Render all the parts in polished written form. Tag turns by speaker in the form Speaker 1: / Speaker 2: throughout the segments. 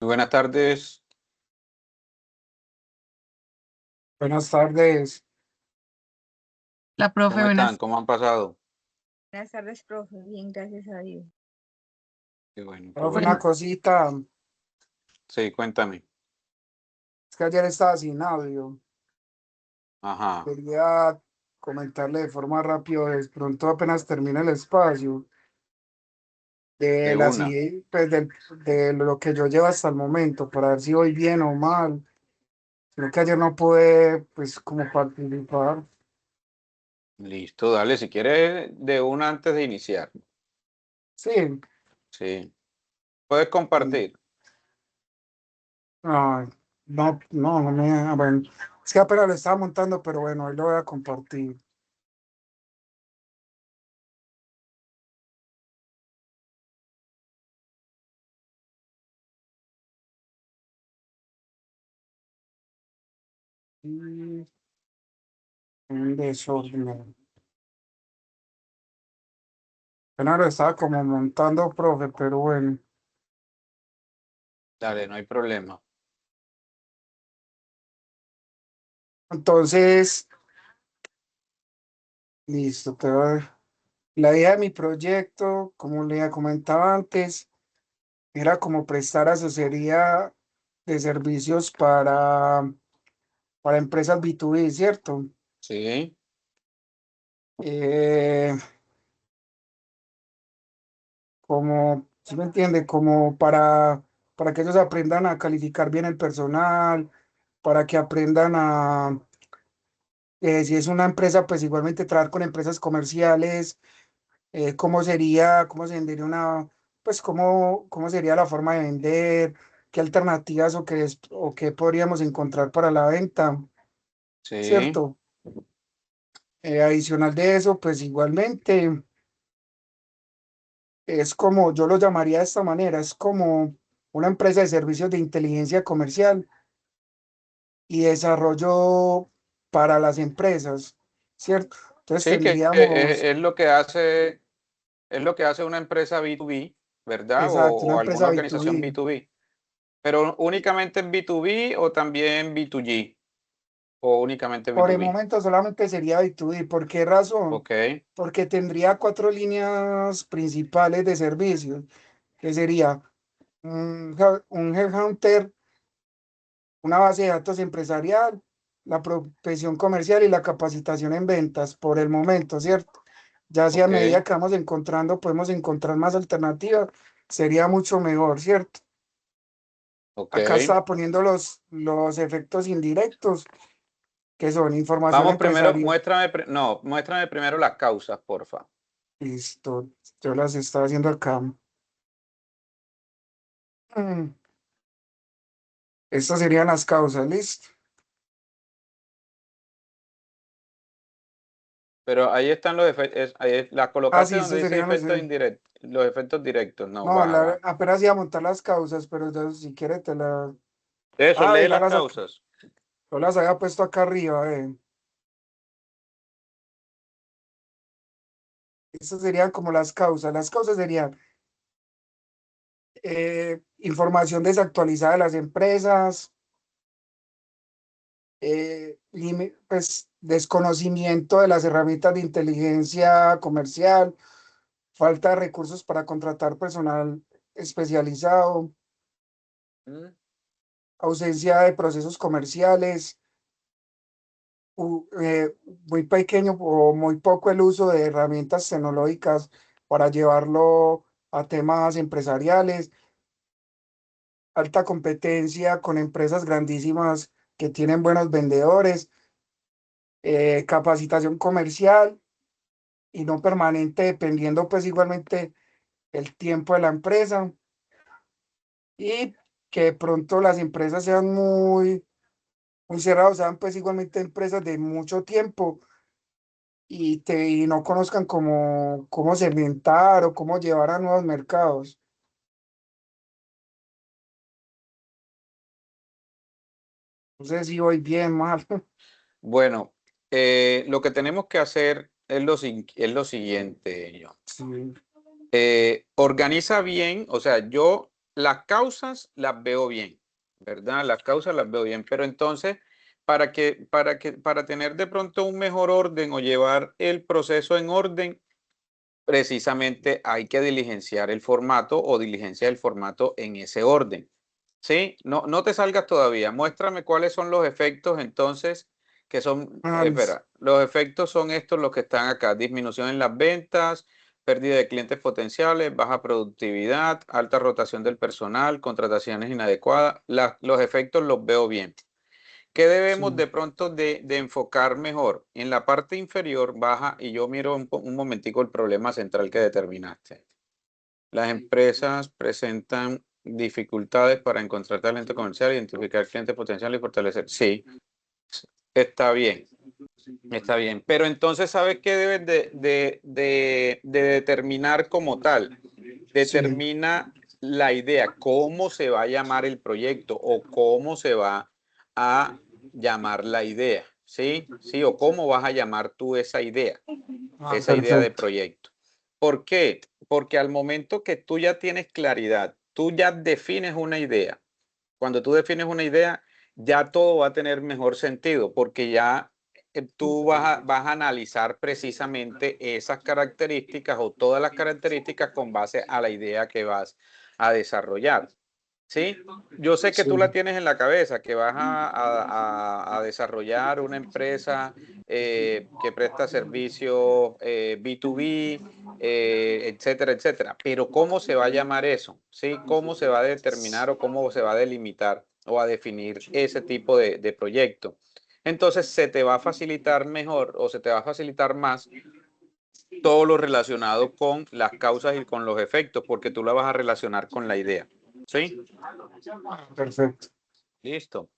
Speaker 1: Muy buenas tardes.
Speaker 2: Buenas tardes.
Speaker 3: La profe,
Speaker 1: ¿Cómo están? ¿Cómo han pasado?
Speaker 3: buenas tardes, profe. Bien, gracias a Dios.
Speaker 1: Qué bueno, qué
Speaker 2: Profe,
Speaker 1: bueno.
Speaker 2: una cosita,
Speaker 1: Sí, cuéntame.
Speaker 2: es que ayer estaba sin audio.
Speaker 1: Ajá.
Speaker 2: Quería comentarle de forma rápida, de pronto apenas termine el espacio, de
Speaker 1: De
Speaker 2: la
Speaker 1: una.
Speaker 2: si- pues de lo que yo llevo hasta el momento, para ver si voy bien o mal. Creo que ayer no pude, pues, como participar.
Speaker 1: Listo, dale. Si quieres, de una antes de iniciar.
Speaker 2: Sí,
Speaker 1: Sí. Puedes
Speaker 2: mm,
Speaker 1: compartir.
Speaker 2: ay, no me, bueno, es que apenas lo estaba montando, pero bueno, hoy lo voy a compartir. Mm, Un desorden. Apenas lo estaba como montando, profe, pero bueno.
Speaker 1: Dale, no hay problema.
Speaker 2: Entonces, listo. La idea de mi proyecto, como le comentaba antes, era como prestar asesoría de servicios para empresas B2B, ¿cierto?
Speaker 1: Sí,
Speaker 2: Eh, como, ¿sí me entiende? Como para que ellos aprendan a calificar bien el personal, para que aprendan si es una empresa, pues igualmente trabajar con empresas comerciales, cómo se vendería pues cómo sería la forma de vender, qué alternativas o qué podríamos encontrar para la venta,
Speaker 1: sí.
Speaker 2: ¿cierto? Adicional de eso, pues igualmente es como, yo lo llamaría de esta manera, es como una empresa de servicios de inteligencia comercial y desarrollo para las empresas, ¿cierto? Entonces
Speaker 1: Sí, que
Speaker 2: tendríamos,
Speaker 1: es lo que hace una empresa B2B, ¿verdad?
Speaker 2: exacto, una
Speaker 1: O
Speaker 2: empresa
Speaker 1: alguna organización
Speaker 2: B2B.
Speaker 1: B2B. Pero únicamente en B2B o también B2G o únicamente
Speaker 2: Por el
Speaker 1: B2B.
Speaker 2: momento solamente sería B2B. ¿Por qué razón?
Speaker 1: Ok,
Speaker 2: Porque tendría cuatro líneas principales de servicios, que sería un headhunter, una base de datos empresarial, la prospección comercial y la capacitación en ventas, por el momento, ¿cierto? Ya si a medida
Speaker 1: ok,
Speaker 2: que vamos encontrando, podemos encontrar más alternativas, sería mucho mejor, ¿cierto?
Speaker 1: ok.
Speaker 2: Acá estaba poniendo los efectos indirectos, que son información
Speaker 1: Vamos primero,
Speaker 2: empresarial.
Speaker 1: no, muéstrame primero las causas, porfa.
Speaker 2: Listo, yo las estaba haciendo acá. Mm, Estas serían las causas, ¿listo?
Speaker 1: Pero ahí están los efectos, las
Speaker 2: Ah,
Speaker 1: colocaste
Speaker 2: sí,
Speaker 1: donde
Speaker 2: estos
Speaker 1: dice
Speaker 2: serían los...
Speaker 1: efectos indirectos, los efectos directos. No,
Speaker 2: No,
Speaker 1: baja, baja.
Speaker 2: apenas iba a montar las causas, pero ya si quiere te las...
Speaker 1: Eso,
Speaker 2: Ah,
Speaker 1: lee
Speaker 2: ya
Speaker 1: las causas.
Speaker 2: yo las había puesto acá arriba, Estas serían como las causas. Las causas serían información desactualizada de las empresas, pues, desconocimiento de las herramientas de inteligencia comercial, falta de recursos para contratar personal especializado,
Speaker 1: Mm,
Speaker 2: ausencia de procesos comerciales, muy pequeño o muy poco el uso de herramientas tecnológicas para llevarlo a temas empresariales, alta competencia con empresas grandísimas que tienen buenos vendedores, capacitación comercial y no permanente, dependiendo pues igualmente el tiempo de la empresa y que de pronto las empresas sean muy cerradas, sean pues igualmente empresas de mucho tiempo y no conozcan cómo segmentar o cómo llevar a nuevos mercados. No sé si voy bien, mal.
Speaker 1: Bueno, lo que tenemos que hacer es lo siguiente, John.
Speaker 2: Sí,
Speaker 1: Organiza bien, o sea, yo las causas las veo bien, ¿verdad? Las causas las veo bien, pero entonces, para tener de pronto un mejor orden o llevar el proceso en orden, precisamente hay que diligenciar el formato o diligenciar el formato en ese orden. ¿Sí? No te salgas todavía. Muéstrame cuáles son los efectos entonces que son,
Speaker 2: Análisis.
Speaker 1: espera, los efectos son estos los que están acá. Disminución en las ventas, pérdida de clientes potenciales, baja productividad, alta rotación del personal, contrataciones inadecuadas. Los efectos los veo bien. ¿Qué debemos
Speaker 2: Sí.
Speaker 1: de pronto de enfocar mejor? En la parte inferior baja y yo miro un momentico el problema central que determinaste. Las empresas presentan dificultades para encontrar talento comercial, identificar clientes potenciales y fortalecer. Sí, está bien, está bien. Pero entonces, ¿sabes qué debes de determinar como tal?
Speaker 2: Sí.
Speaker 1: Determina la idea, cómo se va a llamar el proyecto o cómo se va a llamar la idea. ¿Sí? Sí, o cómo vas a llamar tú esa idea de
Speaker 2: Perfecto.
Speaker 1: proyecto. ¿Por qué? Porque al momento que tú ya tienes claridad, tú ya defines una idea. Cuando tú defines una idea, ya todo va a tener mejor sentido, porque ya tú vas a analizar precisamente esas características o todas las características con base a la idea que vas a desarrollar. ¿Sí? Yo sé que
Speaker 2: Sí.
Speaker 1: tú la tienes en la cabeza, que vas a desarrollar una empresa que presta servicios B2B, etcétera, etcétera. Pero ¿cómo se va a llamar eso? ¿Sí? ¿Cómo se va a determinar o cómo se va a delimitar o a definir ese tipo de proyecto? Entonces se te va a facilitar mejor o se te va a facilitar más todo lo relacionado con las causas y con los efectos, porque tú la vas a relacionar con la idea. ¿Sí?
Speaker 2: Perfecto.
Speaker 1: Listo.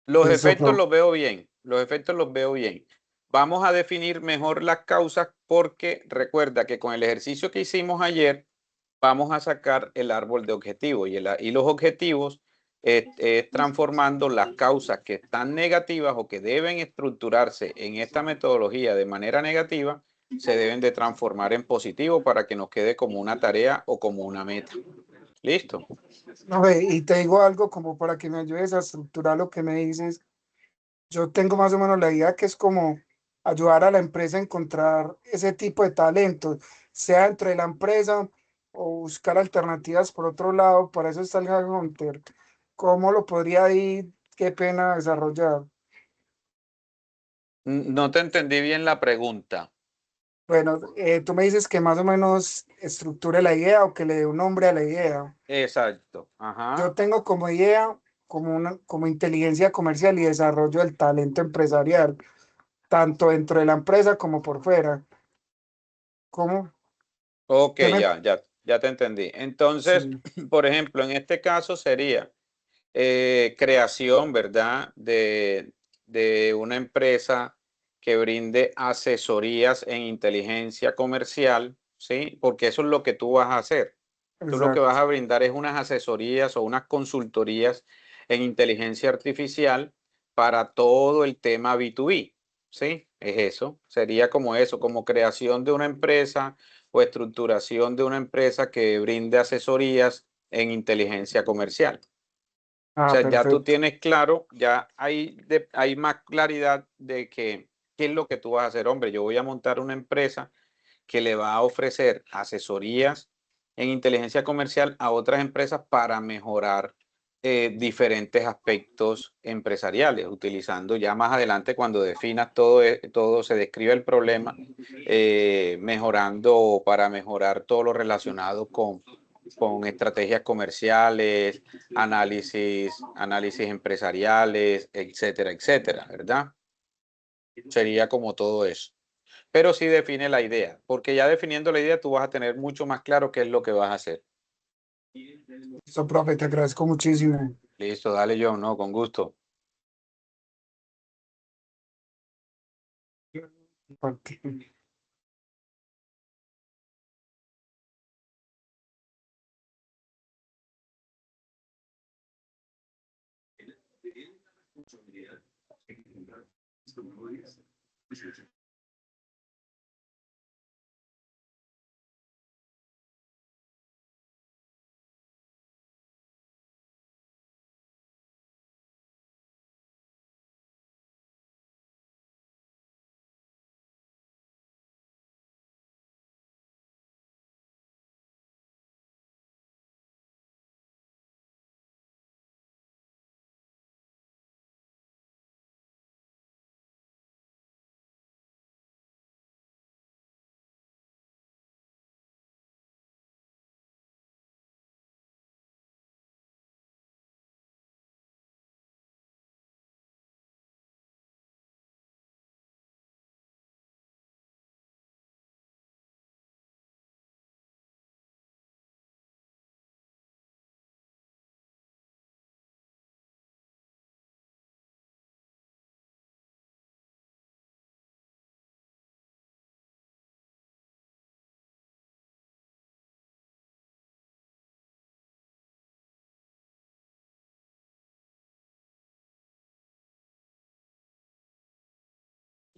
Speaker 1: Los
Speaker 2: Listo,
Speaker 1: efectos
Speaker 2: profe.
Speaker 1: los veo bien, los efectos los veo bien. Vamos a definir mejor las causas porque recuerda que con el ejercicio que hicimos ayer vamos a sacar el árbol de objetivos y los objetivos es transformando las causas que están negativas o que deben estructurarse en esta metodología de manera negativa, se deben de transformar en positivo para que nos quede como una tarea o como una meta. ¿Listo?
Speaker 2: No, ve, y te digo algo como para que me ayudes a estructurar lo que me dices. Yo tengo más o menos la idea que es como ayudar a la empresa a encontrar ese tipo de talentos, sea dentro de la empresa o buscar alternativas por otro lado. Para eso está el Hunter. ¿Cómo lo podría ir? Qué pena desarrollar.
Speaker 1: No te entendí bien la pregunta.
Speaker 2: Bueno, tú me dices que más o menos estructure la idea o que le dé un nombre a la idea.
Speaker 1: Exacto.
Speaker 2: Yo
Speaker 1: Ajá.
Speaker 2: tengo como idea como inteligencia comercial y desarrollo del talento empresarial, tanto dentro de la empresa como por fuera. ¿Cómo?
Speaker 1: Ok,
Speaker 2: ¿Qué me...
Speaker 1: ya te entendí. Entonces,
Speaker 2: Sí,
Speaker 1: por ejemplo, en este caso sería creación, ¿verdad? De una empresa que brinde asesorías en inteligencia comercial, ¿sí? Porque eso es lo que tú vas a hacer. Tú lo que vas
Speaker 2: exacto.
Speaker 1: a brindar es unas asesorías o unas consultorías en inteligencia artificial para todo el tema B2B, ¿sí? Es eso, sería como eso, como creación de una empresa o estructuración de una empresa que brinde asesorías en inteligencia comercial. O
Speaker 2: Ah,
Speaker 1: sea, ya tú
Speaker 2: perfecto.
Speaker 1: tienes claro, ya hay más claridad de que qué es lo que tú vas a hacer. Hombre, yo voy a montar una empresa que le va a ofrecer asesorías en inteligencia comercial a otras empresas para mejorar diferentes aspectos empresariales, utilizando ya más adelante cuando definas todo, todo se describe el problema, mejorando para mejorar todo lo relacionado con estrategias comerciales, análisis empresariales, etcétera, etcétera, ¿verdad? Sería como todo eso. Pero sí define la idea, porque ya definiendo la idea tú vas a tener mucho más claro qué es lo que vas a hacer.
Speaker 2: Listo, profe, te agradezco muchísimo.
Speaker 1: Listo, dale John, no, con gusto.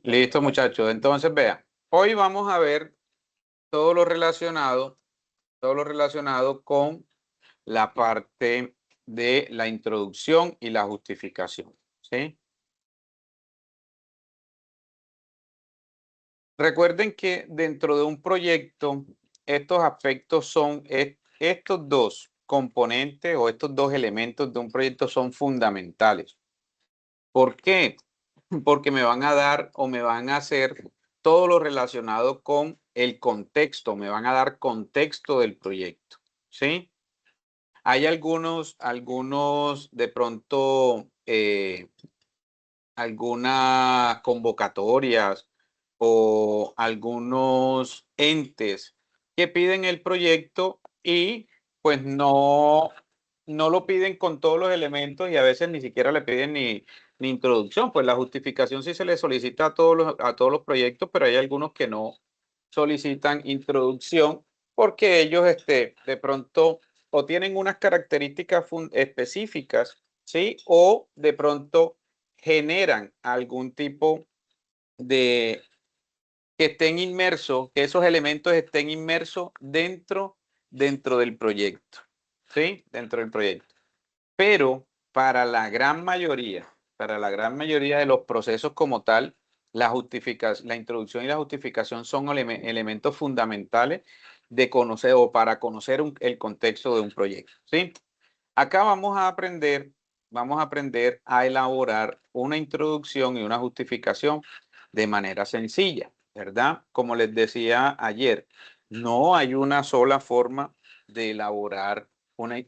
Speaker 1: Listo, muchachos. Entonces, vean, hoy vamos a ver todo lo relacionado con la parte de la introducción y la justificación, ¿sí? Recuerden que dentro de un proyecto, estos aspectos son, estos dos componentes o estos dos elementos de un proyecto son fundamentales. ¿Por qué? Porque me van a dar o me van a hacer todo lo relacionado con el contexto, me van a dar contexto del proyecto, ¿sí? Hay algunos de pronto, algunas convocatorias o algunos entes que piden el proyecto y pues no lo piden con todos los elementos y a veces ni siquiera le piden ni introducción. Pues la justificación sí se le solicita a todos los proyectos, pero hay algunos que no solicitan introducción porque ellos de pronto o tienen unas características específicas, ¿sí? O de pronto generan algún tipo de que estén inmersos, que esos elementos estén inmersos dentro del proyecto, ¿sí? Dentro del proyecto. Pero para la gran mayoría de los procesos como tal, la introducción y la justificación son elementos fundamentales de conocer o para conocer el contexto de un proyecto, ¿sí? Acá vamos a aprender a elaborar una introducción y una justificación de manera sencilla, ¿verdad? Como les decía ayer, no hay una sola forma de elaborar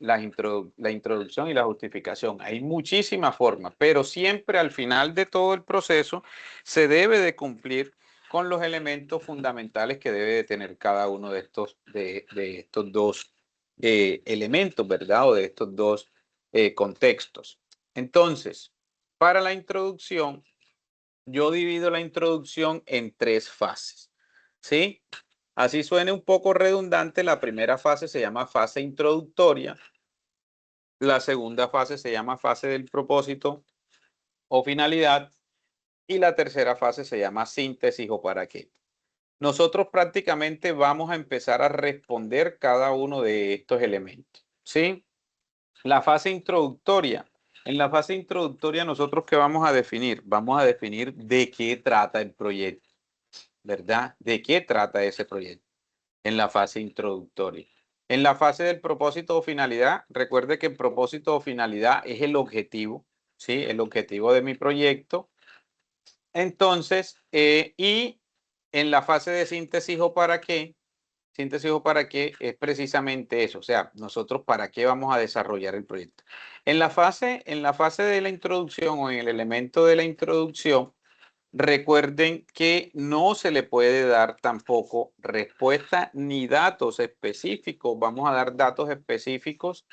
Speaker 1: la introducción y la justificación. Hay muchísimas formas, pero siempre al final de todo el proceso se debe de cumplir con los elementos fundamentales que debe de tener cada uno de estos dos elementos, ¿verdad? O de estos dos contextos. Entonces, para la introducción, yo divido la introducción en 3 fases, ¿sí? Así suene un poco redundante, la primera fase se llama fase introductoria, la segunda fase se llama fase del propósito o finalidad y la tercera fase se llama síntesis o para qué. Nosotros prácticamente vamos a empezar a responder cada uno de estos elementos, ¿sí? La fase introductoria. En la fase introductoria, nosotros ¿qué vamos a definir? Vamos a definir de qué trata el proyecto, ¿verdad? ¿De qué trata ese proyecto? En la fase introductoria. En la fase del propósito o finalidad, recuerde que el propósito o finalidad es el objetivo, ¿sí? El objetivo de mi proyecto. Entonces, y en la fase de síntesis o para qué, es precisamente eso, o sea, nosotros para qué vamos a desarrollar el proyecto. En la fase de la introducción o en el elemento de la introducción, recuerden que no se le puede dar tampoco respuesta ni datos específicos. Vamos a dar datos específicos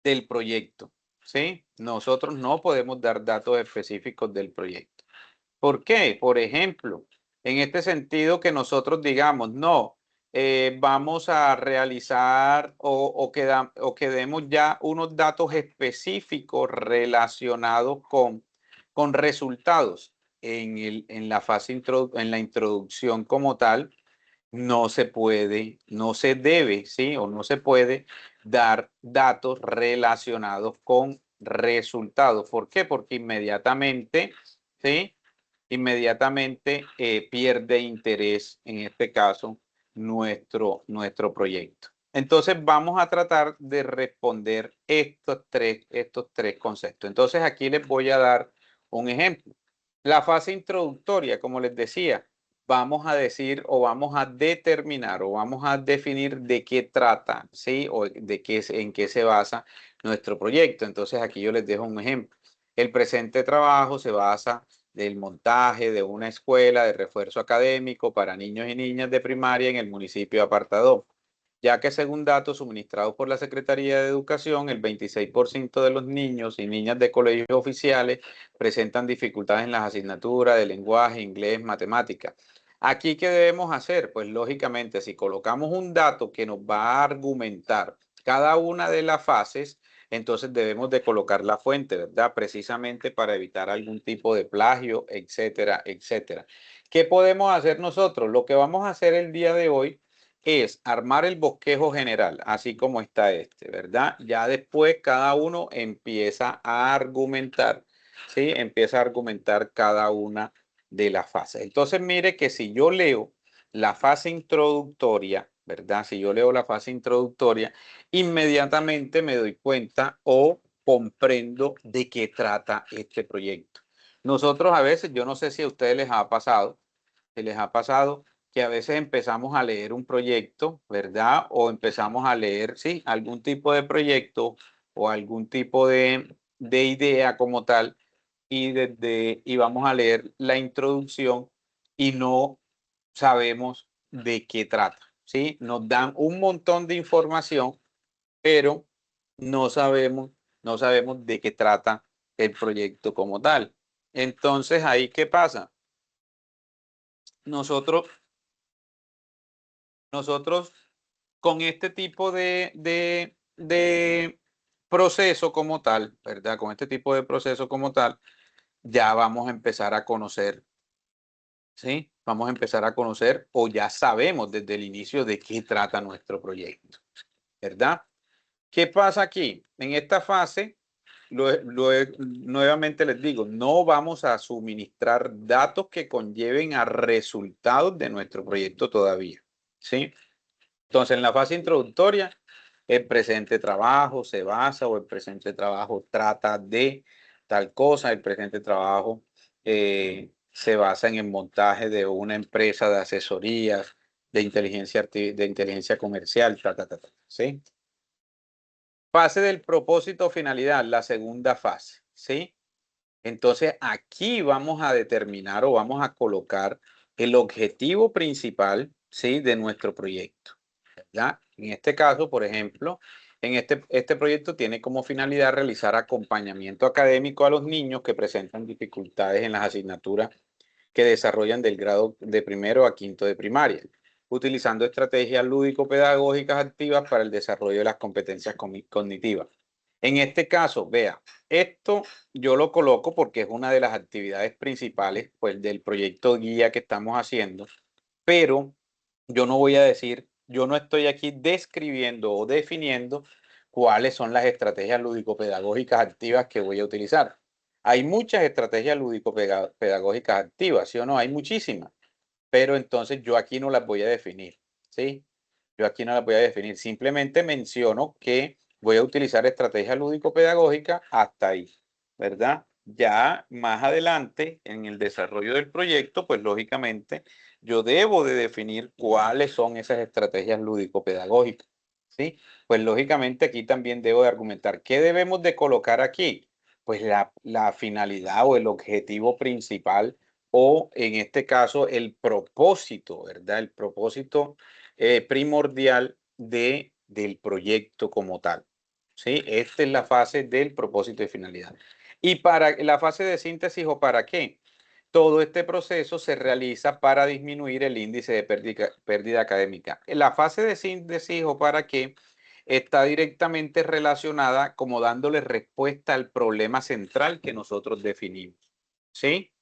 Speaker 1: del proyecto, ¿sí? Nosotros no podemos dar datos específicos del proyecto. ¿Por qué? Por ejemplo, en este sentido que nosotros digamos, no, vamos a realizar o que demos ya unos datos específicos relacionados con resultados en la fase en la introducción como tal, no se puede, no se debe, ¿sí? O no se puede dar datos relacionados con resultados. ¿Por qué? Porque inmediatamente, ¿sí? Inmediatamente pierde interés, en este caso, nuestro proyecto. Entonces vamos a tratar de responder estos tres conceptos. Entonces aquí les voy a dar un ejemplo. La fase introductoria, como les decía, vamos a decir o vamos a determinar o vamos a definir de qué trata, ¿sí? O en qué se basa nuestro proyecto. Entonces aquí yo les dejo un ejemplo. El presente trabajo se basa del montaje de una escuela de refuerzo académico para niños y niñas de primaria en el municipio de Apartadó, ya que según datos suministrados por la Secretaría de Educación, el 26% de los niños y niñas de colegios oficiales presentan dificultades en las asignaturas de lenguaje, inglés, matemática. Aquí, ¿qué debemos hacer? Pues lógicamente, si colocamos un dato que nos va a argumentar cada una de las fases, entonces debemos de colocar la fuente, ¿verdad? Precisamente para evitar algún tipo de plagio, etcétera, etcétera. ¿Qué podemos hacer nosotros? Lo que vamos a hacer el día de hoy es armar el bosquejo general, así como está este, ¿verdad? Ya después cada uno empieza a argumentar, ¿sí? Empieza a argumentar cada una de las fases. Entonces, mire que si yo leo la fase introductoria, ¿verdad? Si yo leo la fase introductoria, inmediatamente me doy cuenta o comprendo de qué trata este proyecto. Nosotros a veces, yo no sé si a ustedes les ha pasado, si les ha pasado que a veces empezamos a leer un proyecto, ¿verdad? O empezamos a leer, sí, algún tipo de proyecto o algún tipo de idea como tal y vamos a leer la introducción y no sabemos de qué trata, ¿sí? Nos dan un montón de información, pero no sabemos, no sabemos de qué trata el proyecto como tal. Entonces, ¿ahí qué pasa? Nosotros con este tipo de proceso como tal, ¿verdad? Con este tipo de proceso como tal, ya vamos a empezar a conocer, ¿sí? Vamos a empezar a conocer o ya sabemos desde el inicio de qué trata nuestro proyecto, ¿verdad? ¿Qué pasa aquí? En esta fase, nuevamente les digo, no vamos a suministrar datos que conlleven a resultados de nuestro proyecto todavía, ¿sí? Entonces, en la fase introductoria, el presente trabajo se basa o el presente trabajo trata de tal cosa, el presente trabajo se basa en el montaje de una empresa de asesorías, de inteligencia comercial, ¿sí? Fase del propósito finalidad, la segunda fase, ¿sí? Entonces, aquí vamos a determinar o vamos a colocar el objetivo principal, ¿sí? De nuestro proyecto. ¿Ya? En este caso, por ejemplo, este proyecto tiene como finalidad realizar acompañamiento académico a los niños que presentan dificultades en las asignaturas que desarrollan del grado de primero a quinto de primaria, utilizando estrategias lúdico-pedagógicas activas para el desarrollo de las competencias cognitivas. En este caso, vea, esto yo lo coloco porque es una de las actividades principales pues, del proyecto guía que estamos haciendo, pero yo no voy a decir, yo no estoy aquí describiendo o definiendo cuáles son las estrategias lúdico-pedagógicas activas que voy a utilizar. Hay muchas estrategias lúdico-pedagógicas activas, ¿sí o no? Hay muchísimas, pero entonces yo aquí no las voy a definir, ¿sí? Yo aquí no las voy a definir, simplemente menciono que voy a utilizar estrategias lúdico-pedagógicas hasta ahí, ¿verdad? Ya más adelante, en el desarrollo del proyecto, pues lógicamente yo debo de definir cuáles son esas estrategias lúdico-pedagógicas, ¿sí? Pues lógicamente aquí también debo de argumentar qué debemos de colocar aquí. Pues la finalidad o el objetivo principal o en este caso el propósito, ¿verdad? El propósito primordial del proyecto como tal. ¿Sí? Esta es la fase del propósito y finalidad. Y para la fase de síntesis o para qué, todo este proceso se realiza para disminuir el índice de pérdida académica. La fase de síntesis o para qué está directamente relacionada como dándole respuesta al problema central que nosotros definimos. ¿Sí?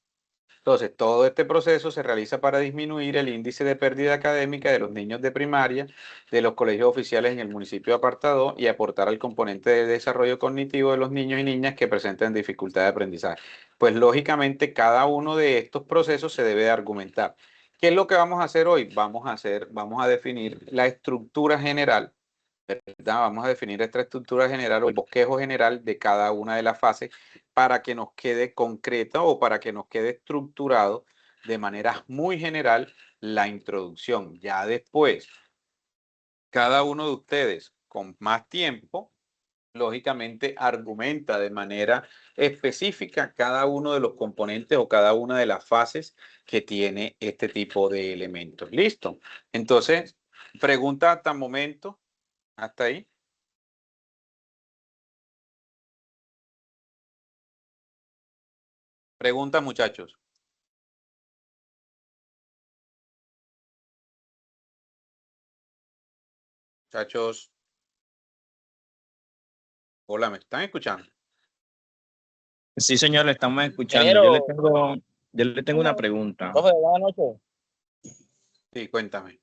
Speaker 1: Entonces, todo este proceso se realiza para disminuir el índice de pérdida académica de los niños de primaria de los colegios oficiales en el municipio de Apartado y aportar al componente de desarrollo cognitivo de los niños y niñas que presenten dificultad de aprendizaje. Pues lógicamente cada uno de estos procesos se debe de argumentar. ¿Qué es lo que vamos a hacer hoy? Vamos a definir la estructura general, ¿verdad? Vamos a definir esta estructura general o el bosquejo general de cada una de las fases para que nos quede concreta o para que nos quede estructurado de manera muy general la introducción. Ya después, cada uno de ustedes con más tiempo, lógicamente argumenta de manera específica cada uno de los componentes o cada una de las fases que tiene este tipo de elementos. ¿Listo? Entonces, pregunta hasta el momento, hasta ahí. Pregunta, muchachos. Muchachos. Hola, ¿me están escuchando?
Speaker 4: Sí, señor, le estamos escuchando.
Speaker 5: Ingeniero,
Speaker 4: Yo le tengo una pregunta.
Speaker 5: profe, buenas noches.
Speaker 1: Sí, cuéntame.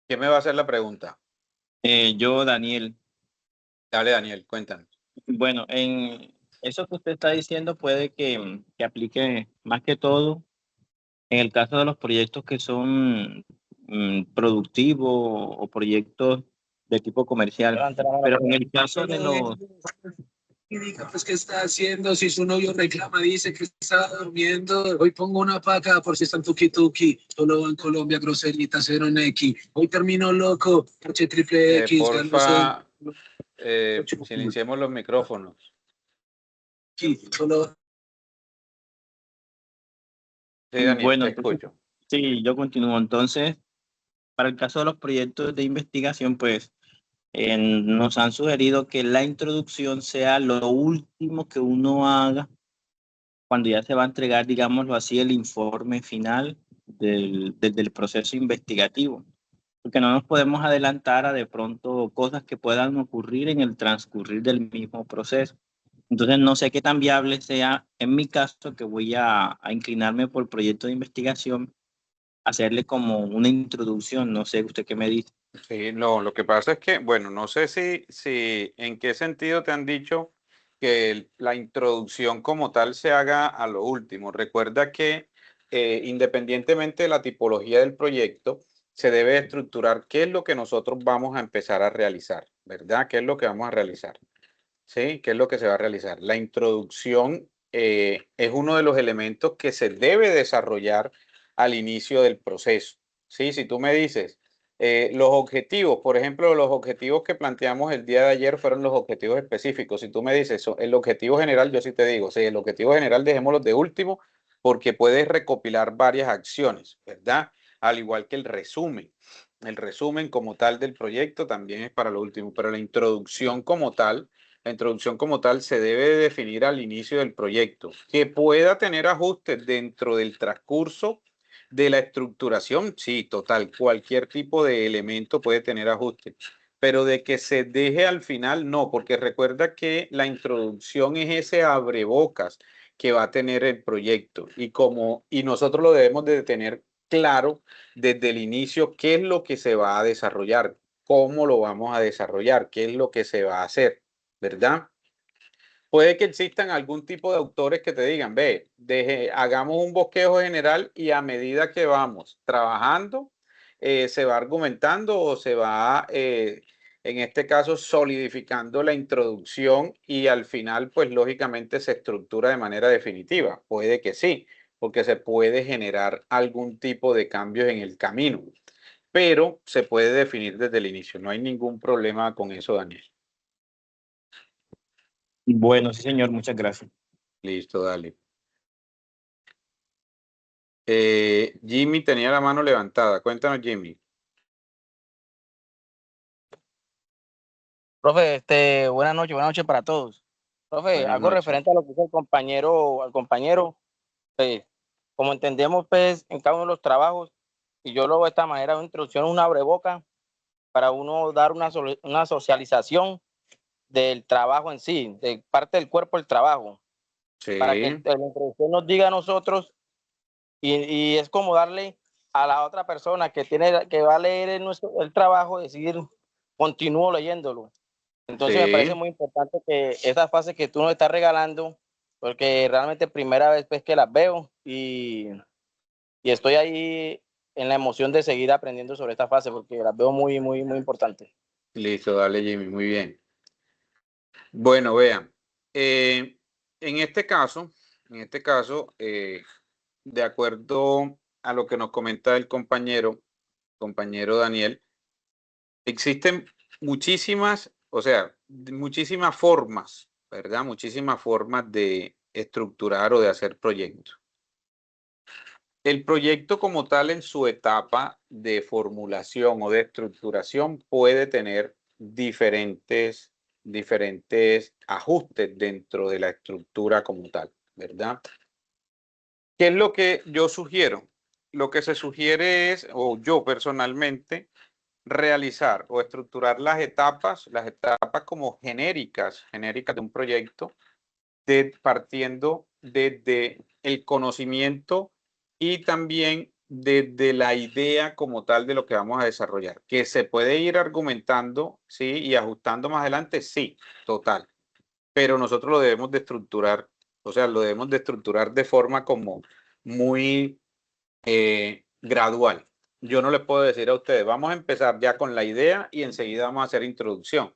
Speaker 1: ¿Quién me va a hacer la pregunta?
Speaker 4: Yo, Daniel.
Speaker 1: Dale, Daniel, cuéntame.
Speaker 4: Bueno, en eso que usted está diciendo puede que aplique más que todo en el caso de los proyectos que son productivos o proyectos de tipo comercial.
Speaker 5: Levante la mano,
Speaker 4: Pero
Speaker 5: por
Speaker 4: en
Speaker 5: favor.
Speaker 4: el caso de los...
Speaker 6: Y diga, pues, ¿qué está haciendo? Si su novio reclama, dice que está durmiendo. Hoy pongo una paca por si están tuki tuki. Solo en Colombia, groserita, cero nequi. Hoy termino loco, H triple X,
Speaker 1: Porfa, silenciemos los micrófonos.
Speaker 6: solo.
Speaker 1: Sí, Daniel,
Speaker 4: Bueno,
Speaker 1: te
Speaker 4: entonces,
Speaker 1: escucho.
Speaker 4: sí, yo continúo. Entonces, para el caso de los proyectos de investigación, pues nos han sugerido que la introducción sea lo último que uno haga cuando ya se va a entregar, digámoslo así, el informe final del proceso investigativo, porque no nos podemos adelantar a de pronto cosas que puedan ocurrir en el transcurrir del mismo proceso. Entonces, no sé qué tan viable sea, en mi caso, que voy a inclinarme por proyecto de investigación, hacerle como una introducción, no sé, usted qué me dice.
Speaker 1: Sí, no, lo que pasa es que, bueno, no sé si en qué sentido te han dicho que la introducción como tal se haga a lo último. Recuerda que independientemente de la tipología del proyecto, se debe estructurar qué es lo que nosotros vamos a empezar a realizar, ¿verdad? ¿Qué es lo que vamos a realizar? ¿Sí? ¿Qué es lo que se va a realizar? La introducción es uno de los elementos que se debe desarrollar al inicio del proceso. ¿Sí? Si tú me dices, los objetivos, por ejemplo, los objetivos que planteamos el día de ayer fueron los objetivos específicos. Si tú me dices, el objetivo general, yo sí te digo, sí, el objetivo general dejémoslo de último porque puedes recopilar varias acciones, ¿verdad? Al igual que el resumen. El resumen como tal del proyecto también es para lo último, pero la introducción como tal, la introducción como tal se debe definir al inicio del proyecto, que pueda tener ajustes dentro del transcurso de la estructuración, sí, total, cualquier tipo de elemento puede tener ajustes, pero de que se deje al final, no, porque recuerda que la introducción es ese abrebocas que va a tener el proyecto y nosotros lo debemos de tener claro desde el inicio qué es lo que se va a desarrollar, cómo lo vamos a desarrollar, qué es lo que se va a hacer, ¿verdad? Puede que existan algún tipo de autores que te digan, ve, hagamos un bosquejo general y a medida que vamos trabajando, se va argumentando o se va, en este caso, solidificando la introducción y al final, pues lógicamente se estructura de manera definitiva. Puede que sí, porque se puede generar algún tipo de cambios en el camino, pero se puede definir desde el inicio. No hay ningún problema con eso, Daniel.
Speaker 4: Bueno, sí, señor, muchas gracias.
Speaker 1: Listo, dale. Jimmy tenía la mano levantada. Cuéntanos, Jimmy.
Speaker 5: Profe, buenas noches para todos. Profe,
Speaker 1: Buenas
Speaker 5: algo
Speaker 1: noches.
Speaker 5: referente a lo que dice al compañero, pues, como entendemos, pues, en cada uno de los trabajos, y yo lo veo de esta manera, una introducción, una abreboca, para uno dar una socialización del trabajo en sí, de parte del cuerpo del trabajo, para que
Speaker 1: Sí,
Speaker 5: la introducción nos diga a nosotros, y es como darle a la otra persona que va a leer el trabajo, decidir, continúo leyéndolo. Entonces me parece
Speaker 1: sí.
Speaker 5: muy importante que esas fases que tú nos estás regalando, porque realmente primera vez pues, que las veo y estoy ahí en la emoción de seguir aprendiendo sobre esta fase porque las veo muy, muy, muy importantes.
Speaker 1: Listo, dale, Jimmy. Muy bien. Bueno, vean. En este caso, de acuerdo a lo que nos comenta el compañero Daniel, existen muchísimas, o sea, muchísimas formas, ¿verdad? Muchísimas formas de estructurar o de hacer proyectos. El proyecto como tal en su etapa de formulación o de estructuración puede tener diferentes ajustes dentro de la estructura como tal, ¿verdad? ¿Qué es lo que yo sugiero? Lo que se sugiere es, o yo personalmente, realizar o estructurar las etapas como genéricas de un proyecto, partiendo desde el conocimiento y también desde la idea como tal de lo que vamos a desarrollar, que se puede ir argumentando, sí, y ajustando más adelante, sí, total, pero nosotros lo debemos de estructurar, o sea, lo debemos de estructurar de forma como muy gradual. Yo no le puedo decir a ustedes, vamos a empezar ya con la idea y enseguida vamos a hacer introducción.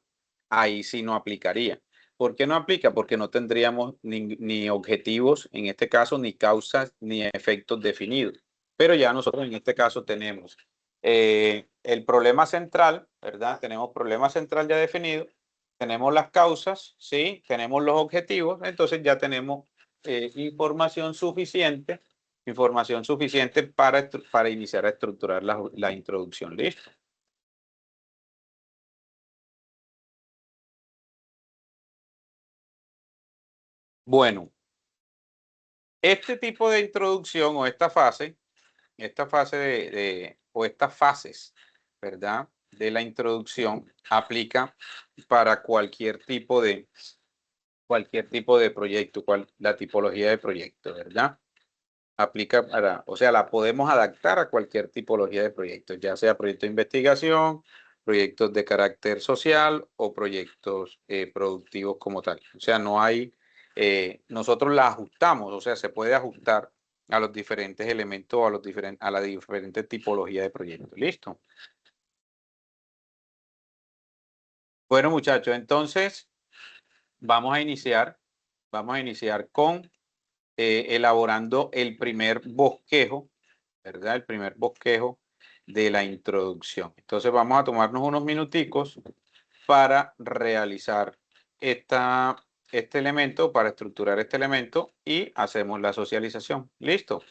Speaker 1: Ahí sí no aplicaría. ¿Por qué no aplica? Porque no tendríamos ni objetivos, en este caso, ni causas, ni efectos definidos. Pero ya nosotros en este caso tenemos el problema central, ¿verdad? Tenemos problema central ya definido, tenemos las causas, ¿sí? Tenemos los objetivos, entonces ya tenemos información suficiente para iniciar a estructurar la introducción. ¿Listo? Bueno, este tipo de introducción o esta fase o estas fases, ¿verdad? De la introducción aplica para cualquier tipo de proyecto, la tipología de proyecto, ¿verdad? Aplica o sea, la podemos adaptar a cualquier tipología de proyectos, ya sea proyecto de investigación, proyectos de carácter social o proyectos productivos como tal. O sea, no hay, nosotros la ajustamos, o sea, se puede ajustar a los diferentes elementos, a la diferente tipología de proyectos. ¿Listo? Bueno, muchachos, entonces vamos a iniciar con elaborando el primer bosquejo, ¿verdad? El primer bosquejo de la introducción. Entonces vamos a tomarnos unos minuticos para realizar este elemento, para estructurar este elemento y hacemos la socialización. ¿Listo?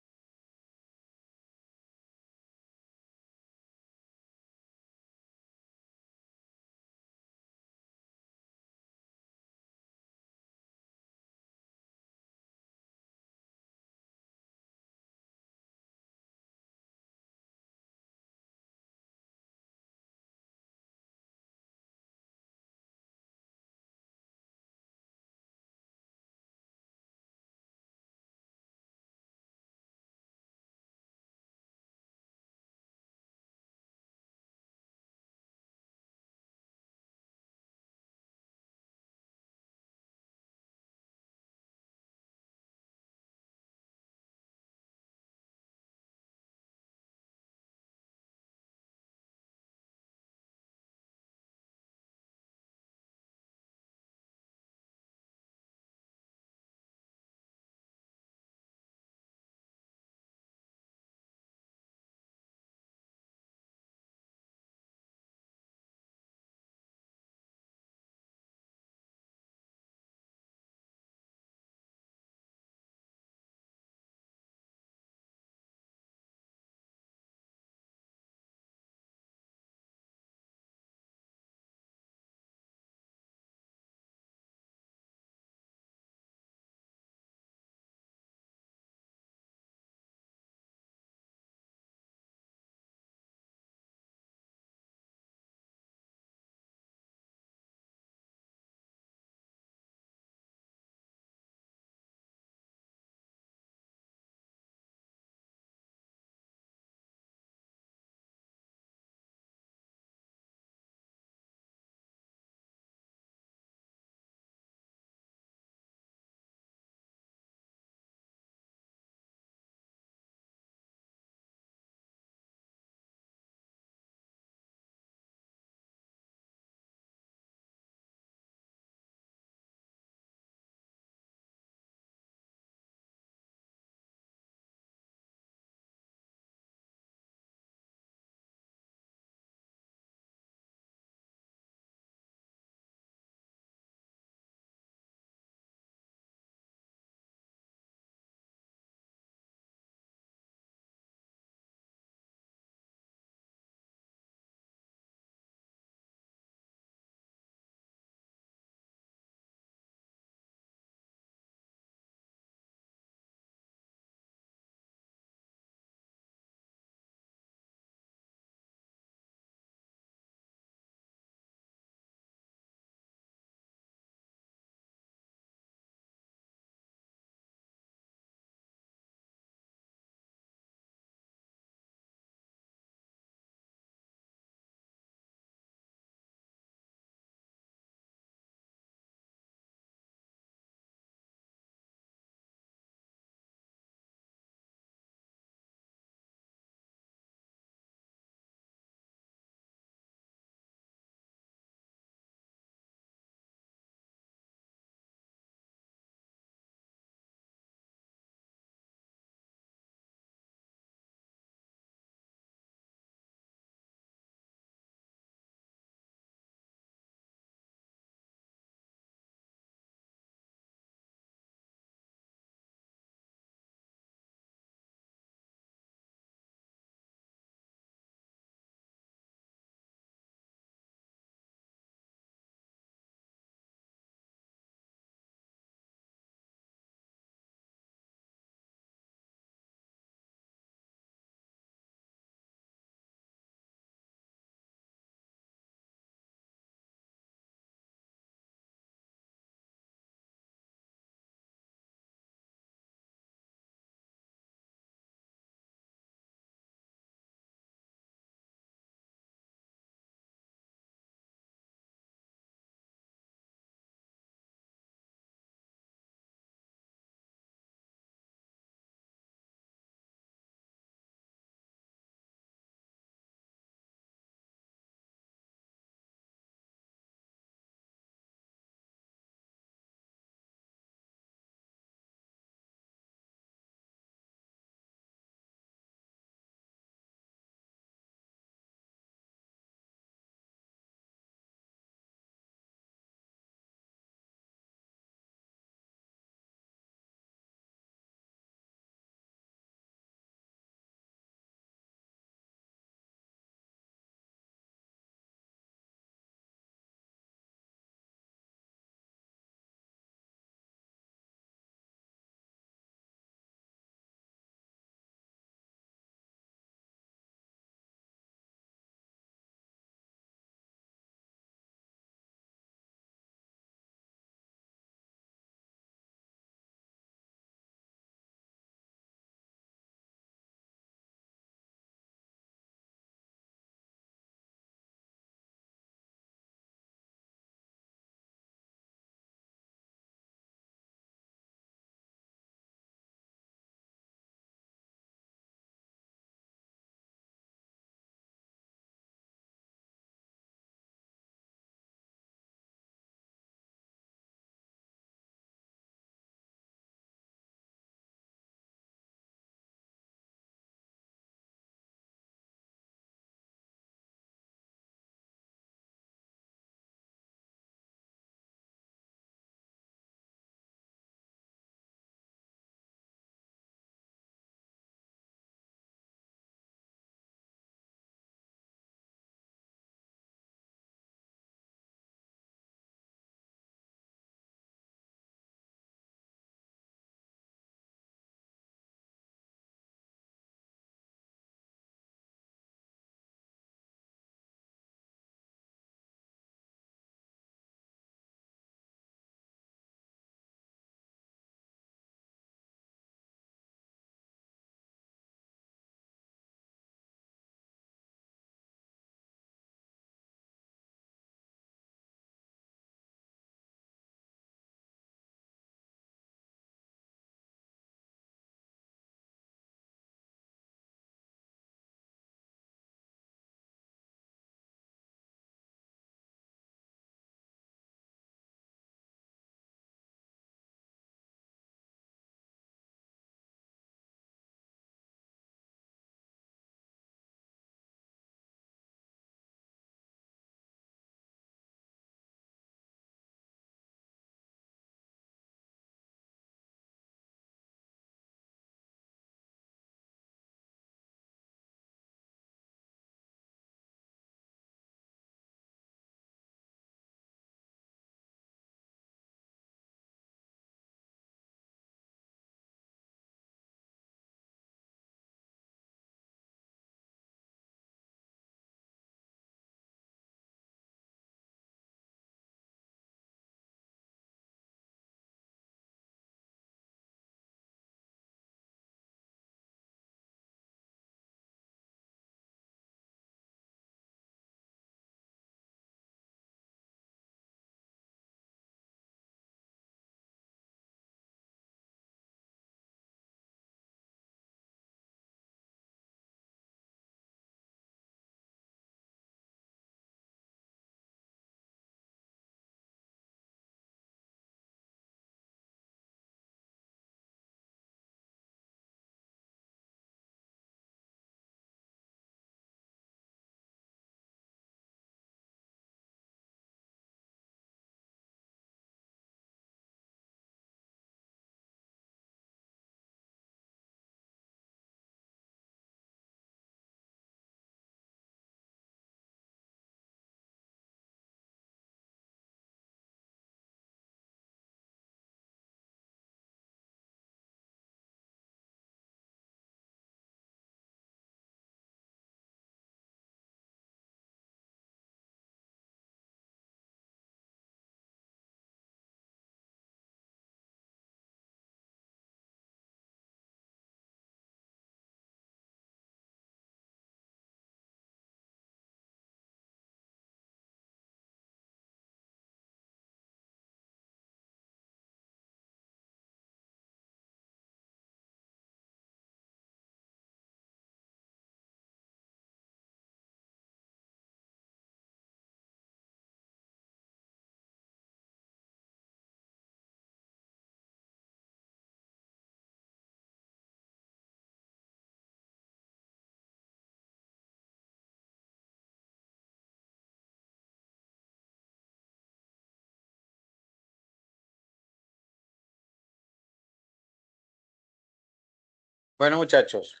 Speaker 1: Bueno, muchachos,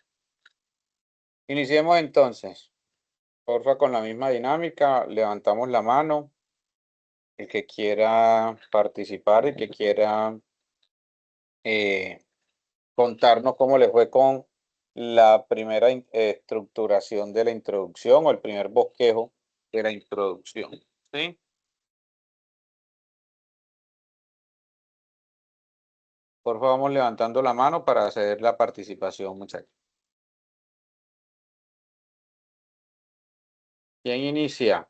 Speaker 1: iniciemos entonces. Porfa, con la misma dinámica, levantamos la mano. El que quiera participar, el que quiera contarnos cómo le fue con la primera estructuración de la introducción o el primer bosquejo de la introducción. ¿Sí? Por favor, vamos levantando la mano para hacer la participación, muchachos. ¿Quién inicia?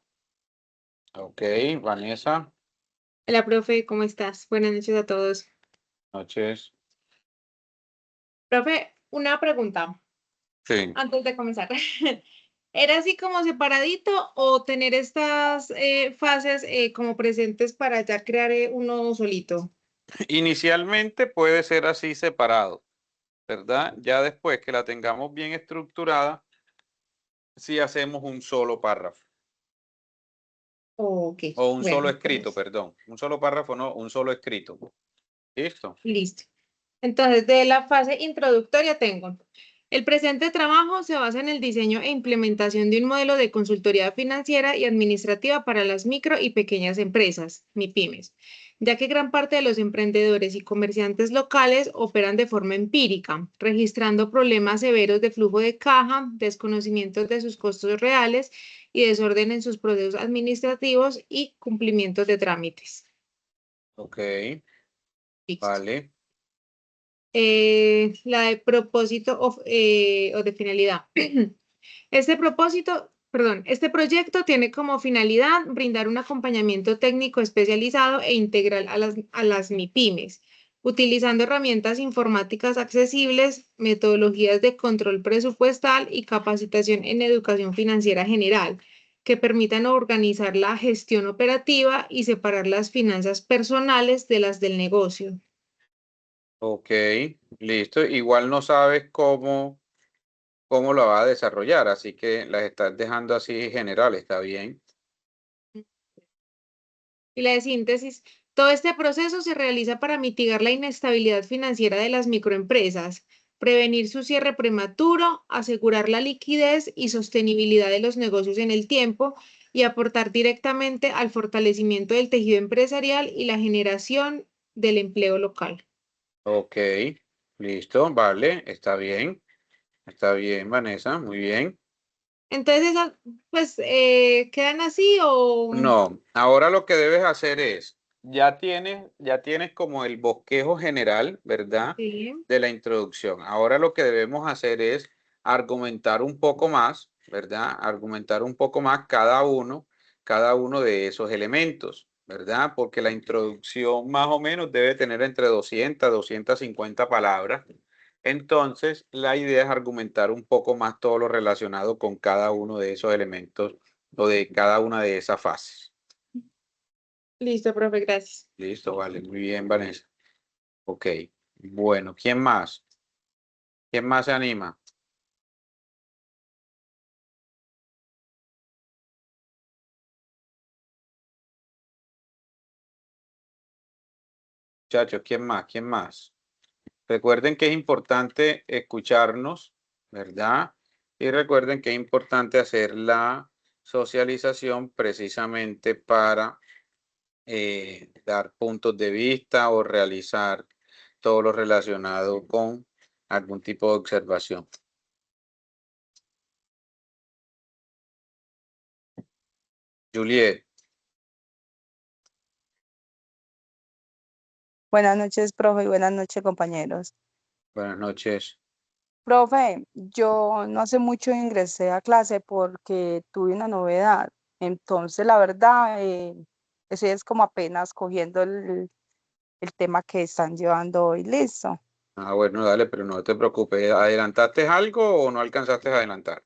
Speaker 1: Ok, Vanessa.
Speaker 7: Hola, profe, ¿cómo estás? Buenas noches a todos.
Speaker 1: Noches.
Speaker 7: Profe, una pregunta
Speaker 1: Sí.
Speaker 7: antes de comenzar. ¿Era así como separadito o tener estas fases como presentes para ya crear uno solito?
Speaker 1: Inicialmente puede ser así separado, ¿verdad? Ya después que la tengamos bien estructurada, si hacemos un solo párrafo.
Speaker 7: Ok,
Speaker 1: O un solo
Speaker 7: bueno,
Speaker 1: escrito, perdón. Un solo párrafo, no, un solo escrito. ¿Listo?
Speaker 7: listo. Entonces, de la fase introductoria tengo. El presente trabajo se basa en el diseño e implementación de un modelo de consultoría financiera y administrativa para las micro y pequeñas empresas, MIPYMES, ya que gran parte de los emprendedores y comerciantes locales operan de forma empírica, registrando problemas severos de flujo de caja, desconocimientos de sus costos reales y desorden en sus procesos administrativos y cumplimientos de trámites.
Speaker 1: Ok,
Speaker 7: Listo.
Speaker 1: vale.
Speaker 7: La de propósito o de finalidad. Este proyecto tiene como finalidad brindar un acompañamiento técnico especializado e integral a las MIPYMES, utilizando herramientas informáticas accesibles, metodologías de control presupuestal y capacitación en educación financiera general, que permitan organizar la gestión operativa y separar las finanzas personales de las del negocio.
Speaker 1: Ok, listo. Igual no sabes cómo lo va a desarrollar, así que las estás dejando así general, está bien.
Speaker 7: Y la de síntesis, todo este proceso se realiza para mitigar la inestabilidad financiera de las microempresas, prevenir su cierre prematuro, asegurar la liquidez y sostenibilidad de los negocios en el tiempo y aportar directamente al fortalecimiento del tejido empresarial y la generación del empleo local.
Speaker 1: Ok, listo, vale, está bien, Vanessa, muy bien.
Speaker 7: Entonces, pues, ¿quedan así o...?
Speaker 1: No, ahora lo que debes hacer es, ya tienes como el bosquejo general, ¿verdad?
Speaker 7: Sí.
Speaker 1: De la introducción. Ahora lo que debemos hacer es argumentar un poco más, ¿verdad? Argumentar un poco más cada uno de esos elementos, ¿verdad? Porque la introducción más o menos debe tener entre 200 250 palabras. Entonces, la idea es argumentar un poco más todo lo relacionado con cada uno de esos elementos o de cada una de esas fases.
Speaker 7: Listo, profe, gracias.
Speaker 1: Listo, vale, muy bien, Vanessa. Ok, bueno, ¿quién más? ¿Quién más se anima? Muchachos, ¿quién más? ¿Quién más? Recuerden que es importante escucharnos, ¿verdad? Y recuerden que es importante hacer la socialización precisamente para dar puntos de vista o realizar todo lo relacionado con algún tipo de observación. Juliet,
Speaker 8: Buenas noches, profe, y buenas noches, compañeros.
Speaker 1: buenas noches.
Speaker 8: Profe, yo no hace mucho ingresé a clase porque tuve una novedad. Entonces, la verdad, ese es como apenas cogiendo el tema que están llevando hoy. Listo.
Speaker 1: Ah, bueno, dale, pero no te preocupes. ¿Adelantaste algo o no alcanzaste a adelantar?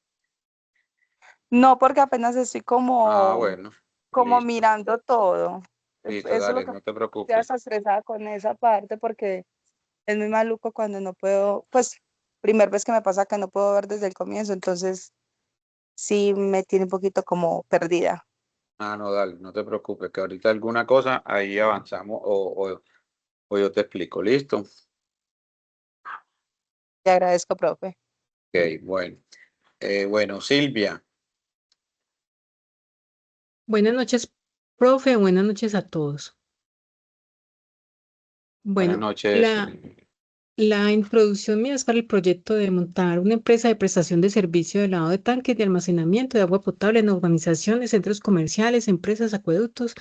Speaker 8: No, porque apenas estoy
Speaker 1: Ah,
Speaker 8: como,
Speaker 1: bueno,
Speaker 8: como
Speaker 1: listo,
Speaker 8: mirando todo.
Speaker 1: listo,
Speaker 8: Eso es lo
Speaker 1: dale,
Speaker 8: que
Speaker 1: no te
Speaker 8: estoy
Speaker 1: preocupes.
Speaker 8: hasta estresada con esa parte porque es muy maluco cuando no puedo, pues, primera vez que me pasa que no puedo ver desde el comienzo, entonces sí me tiene un poquito como perdida.
Speaker 1: Ah, no, dale, no te preocupes, que ahorita alguna cosa ahí avanzamos o yo te explico, listo.
Speaker 8: Te agradezco, profe.
Speaker 1: Ok, bueno. Bueno, Silvia,
Speaker 9: Buenas noches, profe. Buenas noches a todos.
Speaker 1: buenas
Speaker 9: Bueno,
Speaker 1: noches.
Speaker 9: la introducción mía es para el proyecto de montar una empresa de prestación de servicio de lavado de tanques de almacenamiento de agua potable en urbanizaciones, centros comerciales, empresas, acueductos,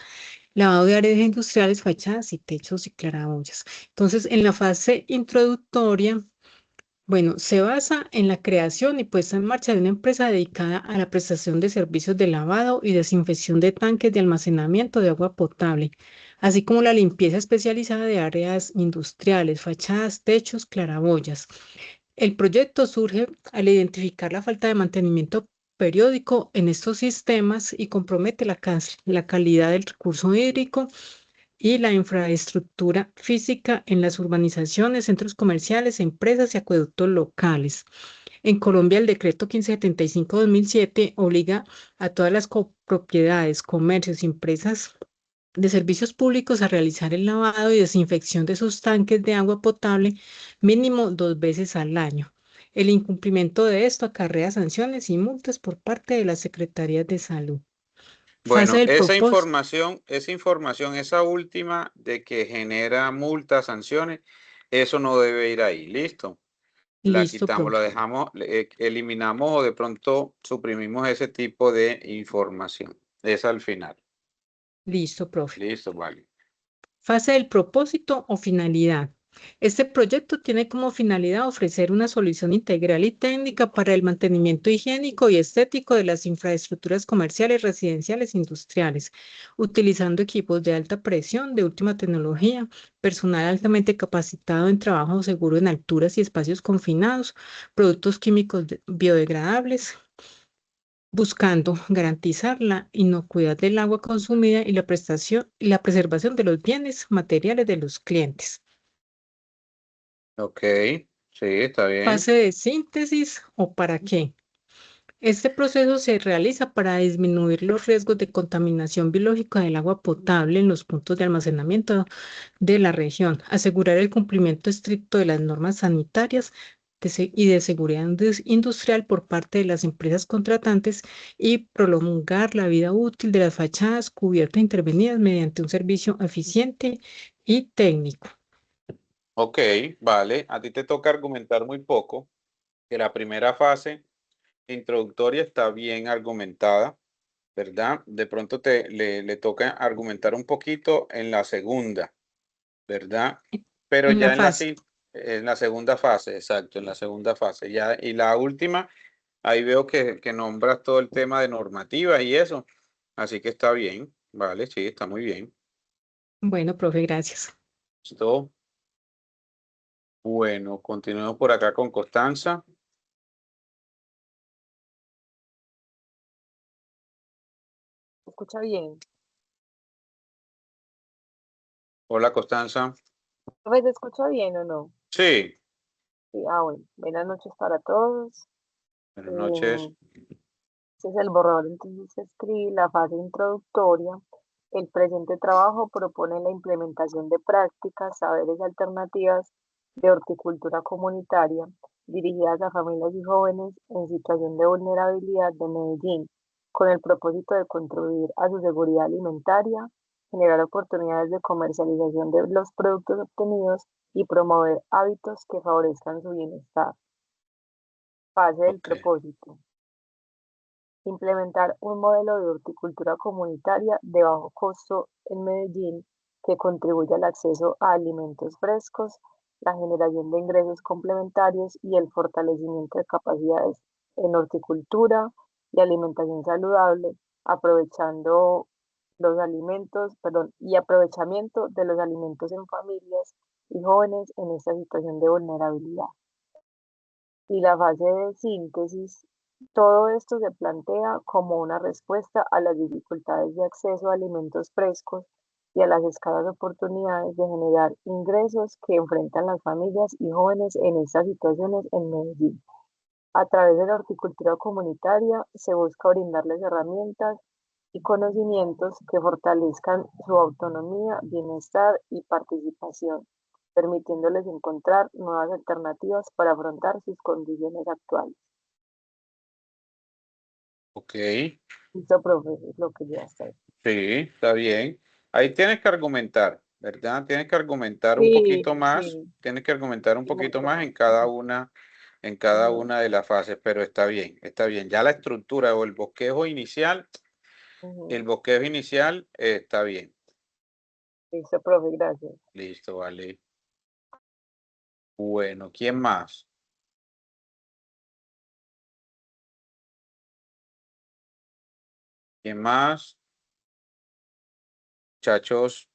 Speaker 9: lavado de áreas industriales, fachadas y techos y claraboyas. Entonces, en la fase introductoria, bueno, se basa en la creación y puesta en marcha de una empresa dedicada a la prestación de servicios de lavado y desinfección de tanques de almacenamiento de agua potable, así como la limpieza especializada de áreas industriales, fachadas, techos, claraboyas. El proyecto surge al identificar la falta de mantenimiento periódico en estos sistemas y compromete la calidad del recurso hídrico y la infraestructura física en las urbanizaciones, centros comerciales, empresas y acueductos locales. En Colombia, el decreto 1575/2007 obliga a todas las copropiedades, comercios y empresas de servicios públicos a realizar el lavado y desinfección de sus tanques de agua potable mínimo 2 veces al año. El incumplimiento de esto acarrea sanciones y multas por parte de las secretarías de salud. Fase
Speaker 1: Bueno,
Speaker 9: del propósito.
Speaker 1: esa última de que genera multas, sanciones, eso no debe ir ahí, ¿listo? La
Speaker 9: Listo,
Speaker 1: quitamos, la
Speaker 9: profe.
Speaker 1: dejamos, eliminamos o de pronto suprimimos ese tipo de información. Es al final.
Speaker 9: Listo, profe.
Speaker 1: Listo, vale.
Speaker 9: Fase del propósito o finalidad. Este proyecto tiene como finalidad ofrecer una solución integral y técnica para el mantenimiento higiénico y estético de las infraestructuras comerciales, residenciales e industriales, utilizando equipos de alta presión, de última tecnología, personal altamente capacitado en trabajo seguro en alturas y espacios confinados, productos químicos biodegradables, buscando garantizar la inocuidad del agua consumida y la prestación y la preservación de los bienes materiales de los clientes.
Speaker 1: Ok, sí, está bien.
Speaker 9: Fase de síntesis o para qué. Este proceso se realiza para disminuir los riesgos de contaminación biológica del agua potable en los puntos de almacenamiento de la región, asegurar el cumplimiento estricto de las normas sanitarias y de seguridad industrial por parte de las empresas contratantes y prolongar la vida útil de las fachadas cubiertas intervenidas mediante un servicio eficiente y técnico.
Speaker 1: Ok, vale. A ti te toca argumentar muy poco, que la primera fase introductoria está bien argumentada, ¿verdad? De pronto le toca argumentar un poquito en la segunda, ¿verdad? Pero
Speaker 9: En la
Speaker 1: ya
Speaker 9: fase.
Speaker 1: en la segunda fase, exacto, en la segunda fase. Ya, y la última, ahí veo que nombras todo el tema de normativas y eso. Así que está bien, vale, sí, está muy bien.
Speaker 9: Bueno, profe, gracias.
Speaker 1: Listo. Bueno, continuemos por acá con Constanza.
Speaker 10: ¿Se escucha bien?
Speaker 1: Hola, Constanza.
Speaker 10: ¿Se escucha bien o no?
Speaker 1: Sí,
Speaker 10: Sí, bueno, buenas noches para todos.
Speaker 1: buenas noches.
Speaker 10: Este es el borrador, entonces se escribe la fase introductoria. El presente trabajo propone la implementación de prácticas, saberes alternativas de horticultura comunitaria dirigidas a familias y jóvenes en situación de vulnerabilidad de Medellín, con el propósito de contribuir a su seguridad alimentaria, generar oportunidades de comercialización de los productos obtenidos y promover hábitos que favorezcan su bienestar. Fase del
Speaker 1: Ok,
Speaker 10: propósito. Implementar un modelo de horticultura comunitaria de bajo costo en Medellín que contribuya al acceso a alimentos frescos, la generación de ingresos complementarios y el fortalecimiento de capacidades en horticultura y alimentación saludable, aprovechando los alimentos, y aprovechamiento de los alimentos en familias y jóvenes en esta situación de vulnerabilidad. Y la fase de síntesis, todo esto se plantea como una respuesta a las dificultades de acceso a alimentos frescos y a las escasas oportunidades de generar ingresos que enfrentan las familias y jóvenes en estas situaciones en Medellín. A través de la horticultura comunitaria se busca brindarles herramientas y conocimientos que fortalezcan su autonomía, bienestar y participación, permitiéndoles encontrar nuevas alternativas para afrontar sus condiciones actuales.
Speaker 1: Ok,
Speaker 10: Listo, profe, es lo que ya está.
Speaker 1: sí, está bien. Ahí tienes que argumentar, ¿verdad? Tienes que argumentar un
Speaker 10: Sí,
Speaker 1: poquito más,
Speaker 10: sí.
Speaker 1: tienes que argumentar un
Speaker 10: Sí,
Speaker 1: poquito
Speaker 10: profe.
Speaker 1: más en cada
Speaker 10: Ujú,
Speaker 1: una de las fases, pero está bien, está bien. Ya la estructura o el bosquejo inicial,
Speaker 10: ujú.
Speaker 1: está bien.
Speaker 10: Listo, profe, gracias.
Speaker 1: Listo, vale. Bueno, ¿quién más? ¿Quién más? Muchachos.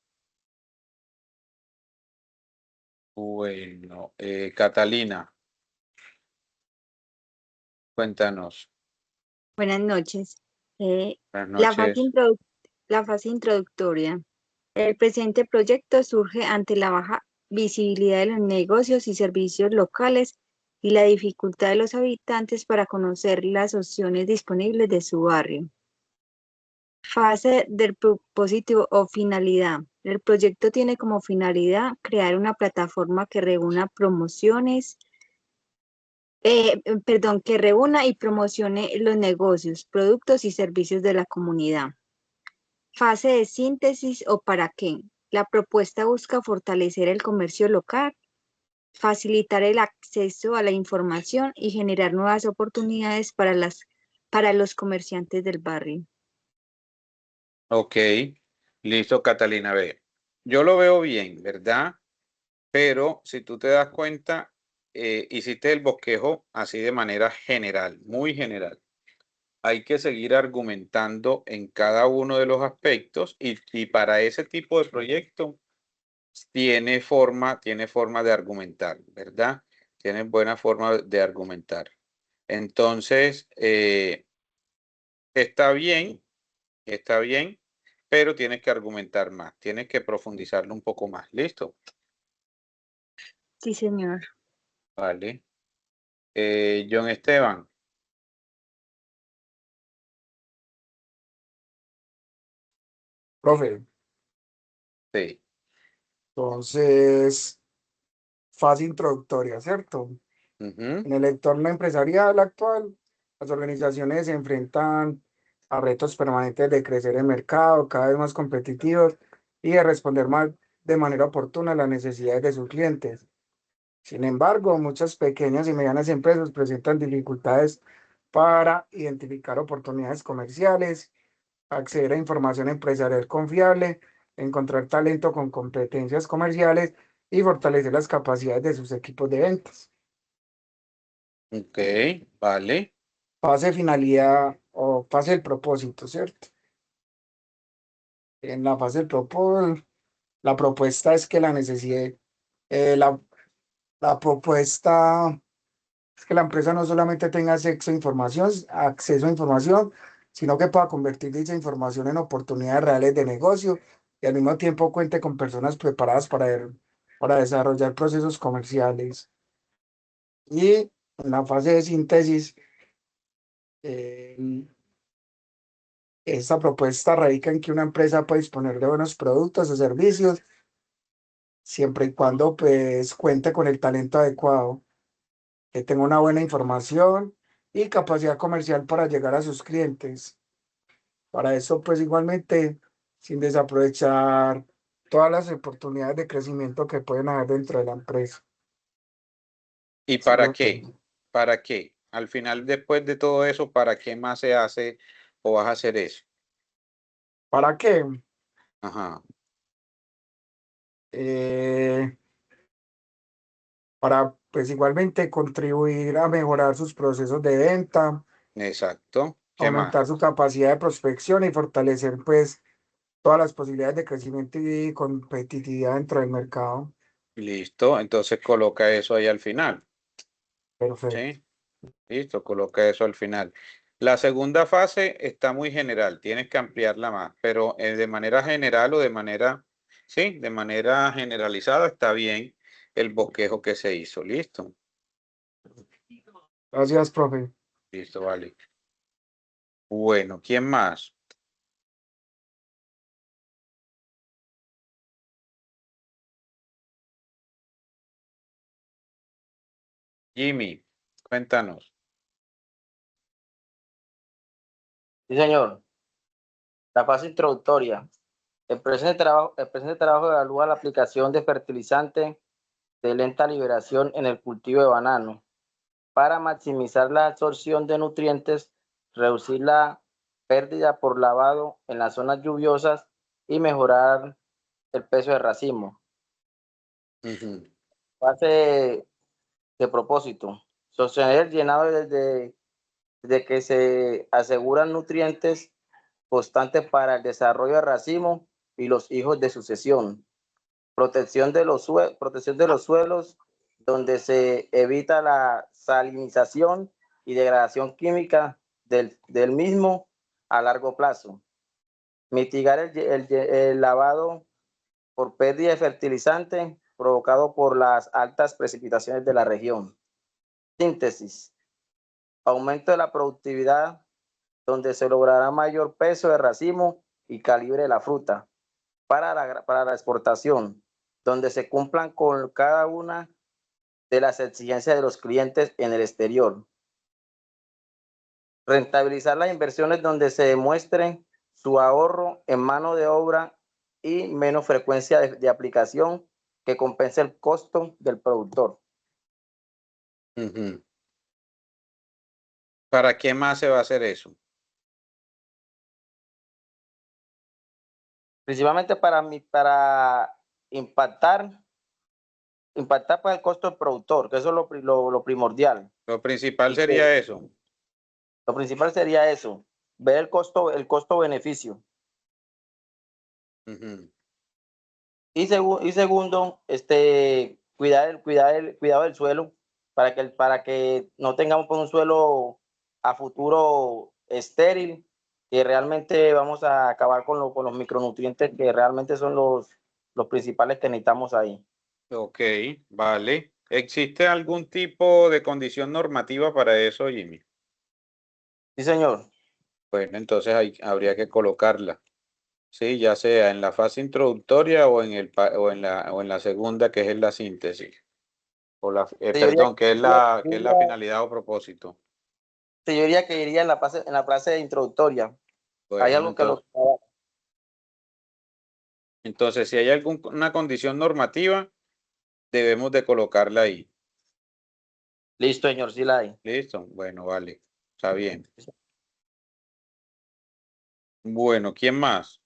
Speaker 1: Bueno, Catalina, cuéntanos.
Speaker 3: Buenas noches.
Speaker 1: Buenas
Speaker 3: La fase,
Speaker 1: noches.
Speaker 3: la fase introductoria. El presente proyecto surge ante la baja visibilidad de los negocios y servicios locales y la dificultad de los habitantes para conocer las opciones disponibles de su barrio. Fase del propósito o finalidad. El proyecto tiene como finalidad crear una plataforma que reúna que reúna y promocione los negocios, productos y servicios de la comunidad. Fase de síntesis o para qué. La propuesta busca fortalecer el comercio local, facilitar el acceso a la información y generar nuevas oportunidades para los comerciantes del barrio.
Speaker 1: Ok, listo, Catalina. Ve, yo lo veo bien, ¿verdad? Pero si tú te das cuenta, hiciste el bosquejo así de manera general, muy general. Hay que seguir argumentando en cada uno de los aspectos y para ese tipo de proyecto tiene forma de argumentar, ¿verdad? Tiene buena forma de argumentar. Entonces, está bien, está bien, pero tienes que argumentar más, tienes que profundizarlo un poco más. ¿Listo?
Speaker 3: Sí, señor.
Speaker 1: Vale. John Esteban.
Speaker 2: Profe,
Speaker 1: Sí.
Speaker 2: entonces, fase introductoria, ¿cierto?
Speaker 1: Ujú.
Speaker 2: En el entorno empresarial actual, las organizaciones se enfrentan a retos permanentes de crecer el mercado, cada vez más competitivos y de responder más de manera oportuna a las necesidades de sus clientes. Sin embargo, muchas pequeñas y medianas empresas presentan dificultades para identificar oportunidades comerciales, acceder a información empresarial confiable, encontrar talento con competencias comerciales y fortalecer las capacidades de sus equipos de ventas.
Speaker 1: Ok, vale.
Speaker 2: Fase finalidad o fase del propósito, ¿cierto? En la fase del propósito, la propuesta es que la necesidad, eh, la, la propuesta es que la empresa no solamente tenga acceso a información, sino que pueda convertir dicha información en oportunidades reales de negocio y al mismo tiempo cuente con personas preparadas para desarrollar procesos comerciales. Y en la fase de síntesis, eh, esta propuesta radica en que una empresa puede disponer de buenos productos o servicios siempre y cuando pues cuente con el talento adecuado, que tenga una buena información y capacidad comercial para llegar a sus clientes. Para eso, pues igualmente, sin desaprovechar todas las oportunidades de crecimiento que pueden haber dentro de la empresa.
Speaker 1: ¿Y
Speaker 2: Sí,
Speaker 1: para
Speaker 2: lo
Speaker 1: qué?
Speaker 2: entiendo.
Speaker 1: ¿Para qué? Al final, después de todo eso, ¿para qué más se hace o vas a hacer eso?
Speaker 2: ¿Para qué?
Speaker 1: Ajá,
Speaker 2: Eh, para, pues igualmente contribuir a mejorar sus procesos de venta,
Speaker 1: exacto. ¿Qué más?
Speaker 2: aumentar su capacidad de prospección y fortalecer, pues, todas las posibilidades de crecimiento y competitividad dentro del mercado.
Speaker 1: Listo. Entonces coloca eso ahí al final.
Speaker 2: Perfecto.
Speaker 1: ¿Sí? Listo, coloca eso al final. La segunda fase está muy general, tienes que ampliarla más, pero de manera general o sí, de manera generalizada está bien el bosquejo que se hizo. Listo,
Speaker 2: Gracias, profe.
Speaker 1: listo, vale. Bueno, ¿quién más? Jimmy, cuéntanos.
Speaker 5: Sí, señor. La fase introductoria. El presente trabajo evalúa la aplicación de fertilizante de lenta liberación en el cultivo de banano para maximizar la absorción de nutrientes, reducir la pérdida por lavado en las zonas lluviosas y mejorar el peso de racimo. Fase de propósito. Sostener el llenado desde que se aseguran nutrientes constantes para el desarrollo de racimo y los hijos de sucesión. Protección de los suelos, donde se evita la salinización y degradación química del mismo a largo plazo. Mitigar el lavado por pérdida de fertilizante provocado por las altas precipitaciones de la región. Síntesis. Aumento de la productividad, donde se logrará mayor peso de racimo y calibre de la fruta para la exportación, donde se cumplan con cada una de las exigencias de los clientes en el exterior. Rentabilizar las inversiones donde se demuestre su ahorro en mano de obra y menos frecuencia de aplicación que compense el costo del productor.
Speaker 1: ¿Para qué más se va a hacer eso?
Speaker 5: Principalmente para impactar pues el costo del productor, que eso es lo primordial.
Speaker 1: Lo principal sería eso.
Speaker 5: Lo principal sería eso, ver el costo-beneficio. Y segundo, cuidar el cuidado del suelo para que no tengamos un suelo a futuro estéril, que realmente vamos a acabar con los micronutrientes que realmente son los principales que necesitamos ahí.
Speaker 1: Ok, vale. ¿Existe algún tipo de condición normativa para eso, Jimmy?
Speaker 5: Sí, señor.
Speaker 1: Bueno, entonces habría que colocarla. Sí, ya sea en la fase introductoria o en la segunda, que es la síntesis. Perdón, que es la finalidad o propósito.
Speaker 5: Yo diría que iría en la fase introductoria.
Speaker 1: Bueno,
Speaker 5: hay algo
Speaker 1: entonces, si hay alguna condición normativa, debemos de colocarla ahí.
Speaker 5: Listo, señor, sí la hay.
Speaker 1: Listo, bueno, vale, está bien. Bueno, ¿quién más?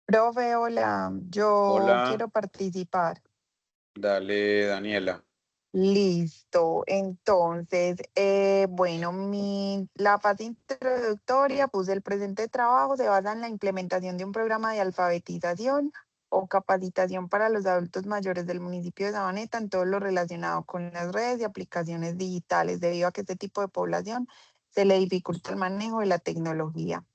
Speaker 11: Profe, hola, yo
Speaker 1: Hola.
Speaker 11: quiero participar.
Speaker 1: Dale, Daniela.
Speaker 11: Listo, entonces, bueno, la fase introductoria, pues el presente trabajo se basa en la implementación de un programa de alfabetización o capacitación para los adultos mayores del municipio de Sabaneta en todo lo relacionado con las redes y aplicaciones digitales, debido a que este tipo de población se le dificulta el manejo de la tecnología.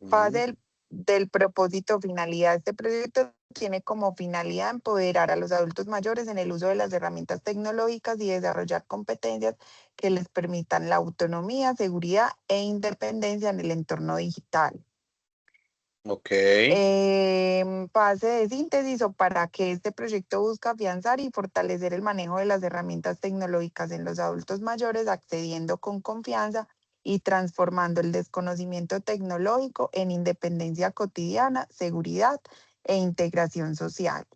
Speaker 11: Fase del propósito finalidad. Este proyecto tiene como finalidad empoderar a los adultos mayores en el uso de las herramientas tecnológicas y desarrollar competencias que les permitan la autonomía, seguridad e independencia en el entorno digital.
Speaker 1: Ok.
Speaker 11: Fase de síntesis, o para que este proyecto busca afianzar y fortalecer el manejo de las herramientas tecnológicas en los adultos mayores, accediendo con confianza y transformando el desconocimiento tecnológico en independencia cotidiana, seguridad e integración social.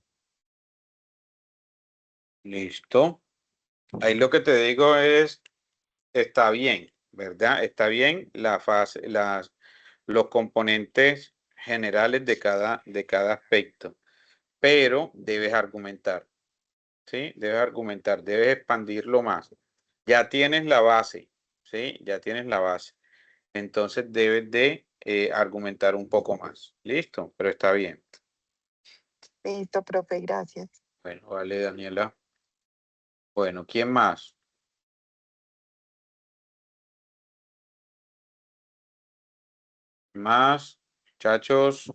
Speaker 1: Listo. Ahí lo que te digo es, está bien, ¿verdad? Está bien la fase, los componentes generales de cada aspecto, pero debes argumentar, ¿sí? Debes argumentar, debes expandirlo más. Ya tienes la base, ¿sí? Ya tienes la base. Entonces debes de argumentar un poco más. Listo, pero está bien.
Speaker 11: Listo, profe, gracias.
Speaker 1: Bueno, vale, Daniela. Bueno, ¿quién más? Más, muchachos.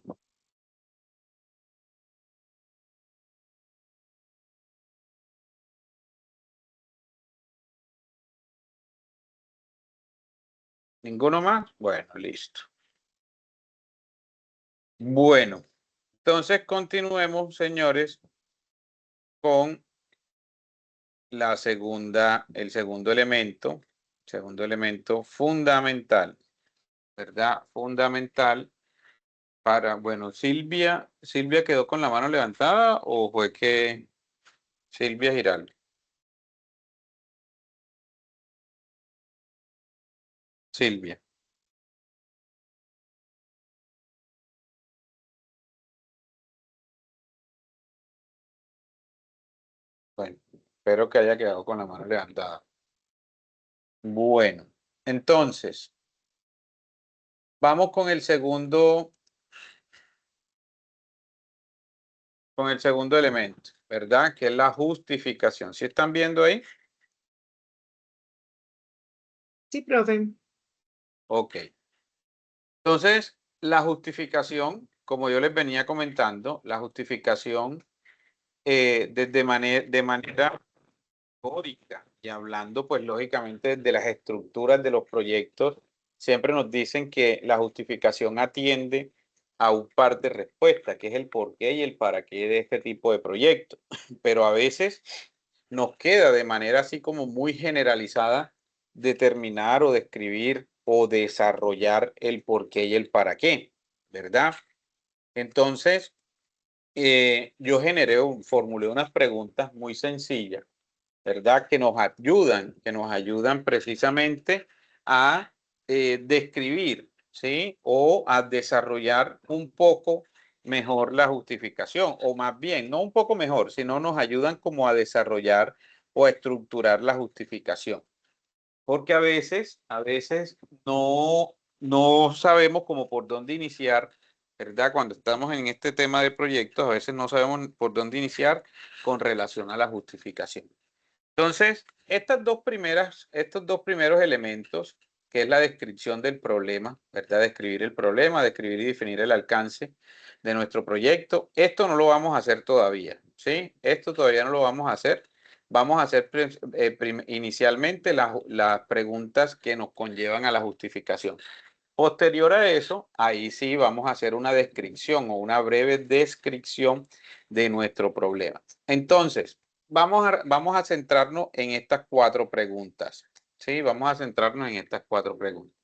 Speaker 1: ¿Ninguno más? Bueno, listo. Bueno, entonces continuemos, señores, con el segundo elemento fundamental, ¿verdad? Fundamental para, bueno, Silvia quedó con la mano levantada o fue que Silvia Giraldo. Silvia. Bueno, espero que haya quedado con la mano levantada. Bueno, entonces, vamos con el segundo elemento, ¿verdad? Que es la justificación. ¿Sí están viendo ahí?
Speaker 7: Sí, profe.
Speaker 1: Ok. Entonces, la justificación, como yo les venía comentando, la justificación de manera teórica y hablando, pues lógicamente de las estructuras de los proyectos, siempre nos dicen que la justificación atiende a un par de respuestas, que es el por qué y el para qué de este tipo de proyectos. Pero a veces nos queda de manera así como muy generalizada determinar o describir o desarrollar el por qué y el para qué, ¿verdad? Entonces, yo formulé unas preguntas muy sencillas, ¿verdad? Que nos ayudan precisamente a describir, ¿sí? O a desarrollar un poco mejor la justificación, o más bien, no un poco mejor, sino nos ayudan como a desarrollar o a estructurar la justificación. Porque a veces no sabemos cómo por dónde iniciar, ¿verdad? Cuando estamos en este tema de proyectos, a veces no sabemos por dónde iniciar con relación a la justificación. Entonces, estos dos primeros elementos, que es la descripción del problema, ¿verdad? Describir el problema, describir y definir el alcance de nuestro proyecto. Esto no lo vamos a hacer todavía, ¿sí? Esto todavía no lo vamos a hacer. Vamos a hacer inicialmente las preguntas que nos conllevan a la justificación. Posterior a eso, ahí sí vamos a hacer una descripción o una breve descripción de nuestro problema. Entonces, vamos a centrarnos en estas 4 preguntas. Sí, vamos a centrarnos en estas 4 preguntas.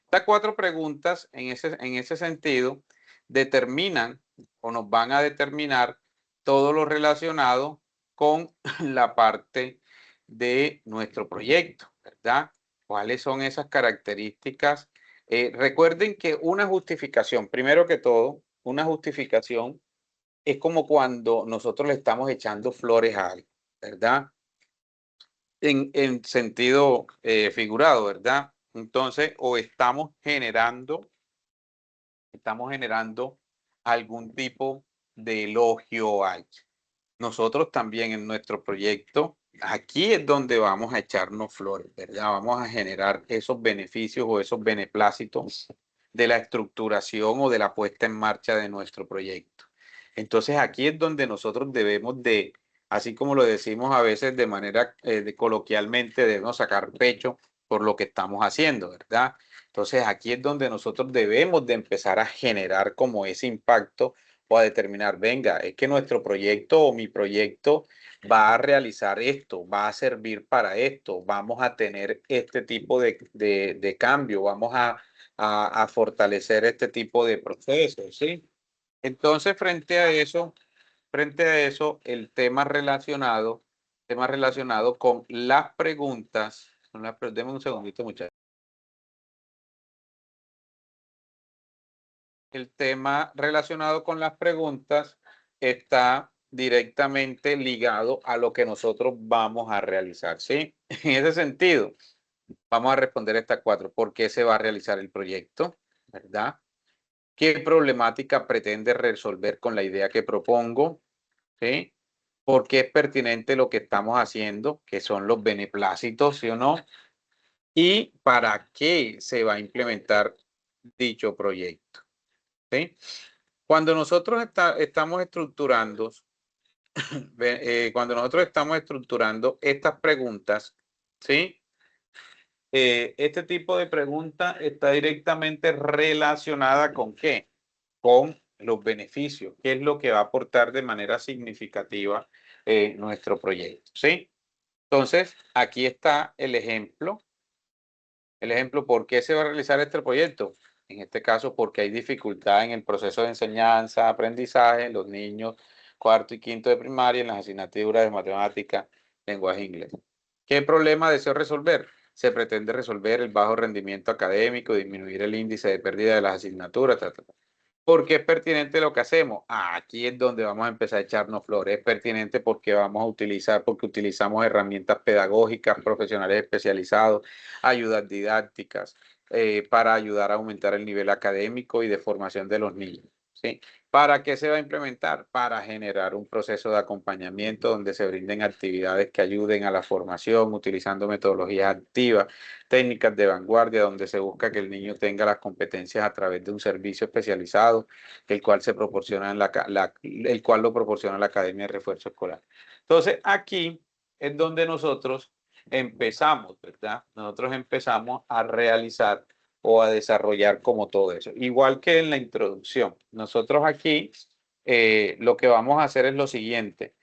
Speaker 1: Estas 4 preguntas, en ese sentido, determinan o nos van a determinar todo lo relacionado con la parte de nuestro proyecto, ¿verdad? ¿Cuáles son esas características? Recuerden que una justificación, primero que todo, una justificación es como cuando nosotros le estamos echando flores a algo, ¿verdad? En sentido figurado, ¿verdad? Entonces, o estamos generando algún tipo de elogio a alguien. Nosotros también en nuestro proyecto, aquí es donde vamos a echarnos flores, ¿verdad? Vamos a generar esos beneficios o esos beneplácitos de la estructuración o de la puesta en marcha de nuestro proyecto. Entonces aquí es donde nosotros debemos de, así como lo decimos a veces de manera coloquialmente, debemos sacar pecho por lo que estamos haciendo, ¿verdad? Entonces aquí es donde nosotros debemos de empezar a generar como ese impacto o a determinar, venga, es que nuestro proyecto o mi proyecto va a realizar esto, va a servir para esto, vamos a tener este tipo de cambio, vamos a fortalecer este tipo de procesos, ¿sí? Entonces, frente a eso, el tema relacionado con las preguntas, deme un segundito, muchachos. El tema relacionado con las preguntas está directamente ligado a lo que nosotros vamos a realizar, ¿sí? En ese sentido, vamos a responder estas 4. ¿Por qué se va a realizar el proyecto? ¿Verdad? ¿Qué problemática pretende resolver con la idea que propongo? ¿Sí? ¿Por qué es pertinente lo que estamos haciendo? ¿Qué son los beneplácitos, sí o no? ¿Y para qué se va a implementar dicho proyecto? ¿Sí? Cuando nosotros estamos estructurando, estas preguntas, ¿sí? Este tipo de pregunta está directamente relacionada ¿con qué? Con los beneficios. ¿Qué es lo que va a aportar de manera significativa nuestro proyecto, ¿sí? Entonces, aquí está el ejemplo. El ejemplo, ¿por qué se va a realizar este proyecto? En este caso, porque hay dificultad en el proceso de enseñanza, aprendizaje, los niños cuarto y quinto de primaria en las asignaturas de matemática, lenguaje inglés. ¿Qué problema deseo resolver? Se pretende resolver el bajo rendimiento académico, disminuir el índice de pérdida de las asignaturas, ¿Por qué es pertinente lo que hacemos? Aquí es donde vamos a empezar a echarnos flores. Es pertinente porque porque utilizamos herramientas pedagógicas, profesionales especializados, ayudas didácticas, para ayudar a aumentar el nivel académico y de formación de los niños, ¿sí? ¿Para qué se va a implementar? Para generar un proceso de acompañamiento donde se brinden actividades que ayuden a la formación, utilizando metodologías activas, técnicas de vanguardia, donde se busca que el niño tenga las competencias a través de un servicio especializado, el cual se proporciona el cual lo proporciona la Academia de Refuerzo Escolar. Entonces, aquí es donde nosotros empezamos, ¿verdad? Nosotros empezamos a realizar o a desarrollar como todo eso. Igual que en la introducción. Nosotros aquí lo que vamos a hacer es lo siguiente.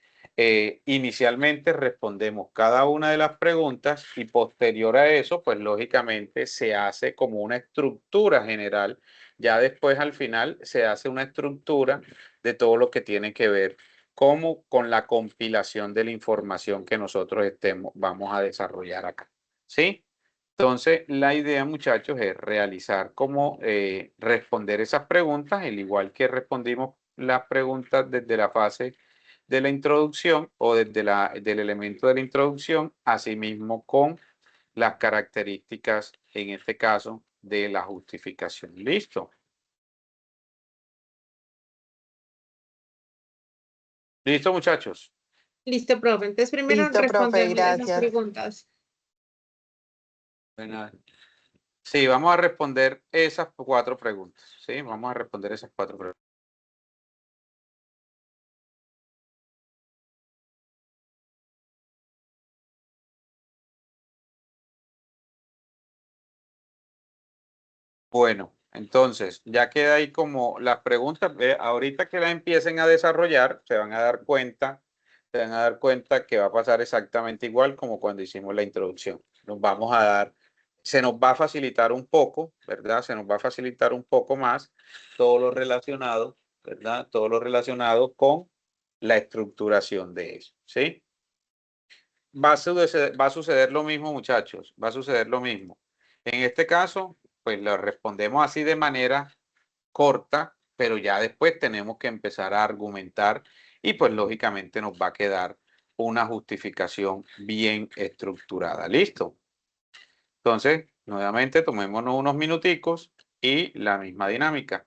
Speaker 1: Inicialmente respondemos cada una de las preguntas y posterior a eso, pues lógicamente se hace como una estructura general. Ya después al final se hace una estructura de todo lo que tiene que ver con la compilación de la información que nosotros vamos a desarrollar acá. ¿Sí? Entonces, la idea, muchachos, es realizar como responder esas preguntas, al igual que respondimos las preguntas desde la fase de la introducción o desde del elemento de la introducción, asimismo con las características, en este caso, de la justificación. ¿Listo? ¿Listo, muchachos?
Speaker 7: Listo, profe. Entonces, primero
Speaker 11: Listo, profe,
Speaker 7: respondemos esas
Speaker 11: gracias.
Speaker 7: preguntas.
Speaker 1: Bueno, sí, vamos a responder esas 4 preguntas. Sí, vamos a responder esas 4 preguntas. Bueno, entonces, ya queda ahí como las preguntas, ahorita que las empiecen a desarrollar, se van a dar cuenta que va a pasar exactamente igual como cuando hicimos la introducción. Se nos va a facilitar un poco, ¿verdad? Se nos va a facilitar un poco más todo lo relacionado, ¿verdad? Todo lo relacionado con la estructuración de eso, ¿sí? Va a suceder lo mismo, muchachos, va a suceder lo mismo. En este caso, pues lo respondemos así de manera corta, pero ya después tenemos que empezar a argumentar y pues lógicamente nos va a quedar una justificación bien estructurada. ¿Listo? Entonces, nuevamente tomémonos unos minuticos y la misma dinámica.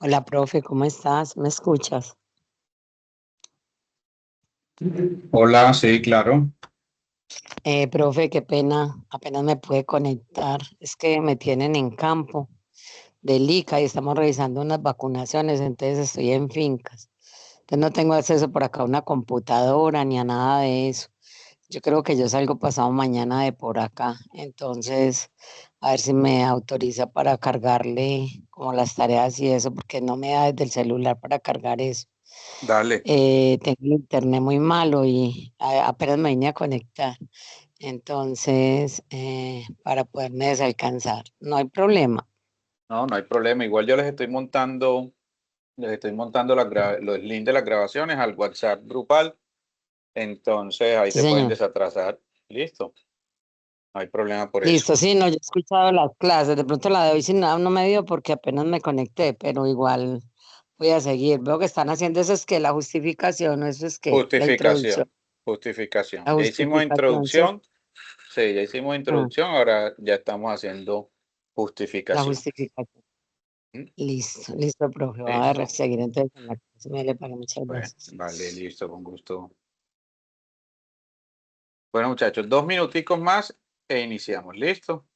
Speaker 12: Hola, profe, ¿cómo estás? ¿Me escuchas?
Speaker 1: Hola, sí, claro.
Speaker 12: Profe, qué pena, apenas me pude conectar. Es que me tienen en campo del ICA y estamos revisando unas vacunaciones, entonces estoy en fincas. Entonces no tengo acceso por acá a una computadora ni a nada de eso. Yo creo que yo salgo pasado mañana de por acá, entonces a ver si me autoriza para cargarle como las tareas y eso, porque no me da desde el celular para cargar eso.
Speaker 1: Dale.
Speaker 12: Tengo el internet muy malo y apenas me vine a conectar. Entonces, para poderme desalcanzar, no hay problema.
Speaker 1: No, no hay problema. Igual yo les estoy montando los links de las grabaciones al WhatsApp grupal. Entonces ahí
Speaker 12: Sí,
Speaker 1: se pueden
Speaker 12: señor.
Speaker 1: desatrasar. Listo. No hay problema por eso.
Speaker 12: Listo, sí, no, yo he escuchado las clases. De pronto la de hoy sí no me dio porque apenas me conecté, pero igual voy a seguir. Veo que están haciendo eso es que la justificación, eso es que la introducción,
Speaker 1: Justificación. Justificación.
Speaker 12: la
Speaker 1: Ya hicimos
Speaker 12: justificación, ¿cierto?
Speaker 1: introducción. Sí, ya hicimos
Speaker 12: Ah,
Speaker 1: introducción. Ahora ya estamos haciendo
Speaker 12: la
Speaker 1: justificación.
Speaker 12: justificación.
Speaker 1: ¿Mm?
Speaker 12: Listo, listo, profe. Voy a
Speaker 1: Listo.
Speaker 12: seguir entonces en la clase. Me le pague, muchas
Speaker 1: Bueno,
Speaker 12: gracias.
Speaker 1: vale, listo, con gusto. Bueno, muchachos, 2 minuticos más e iniciamos. ¿Listo?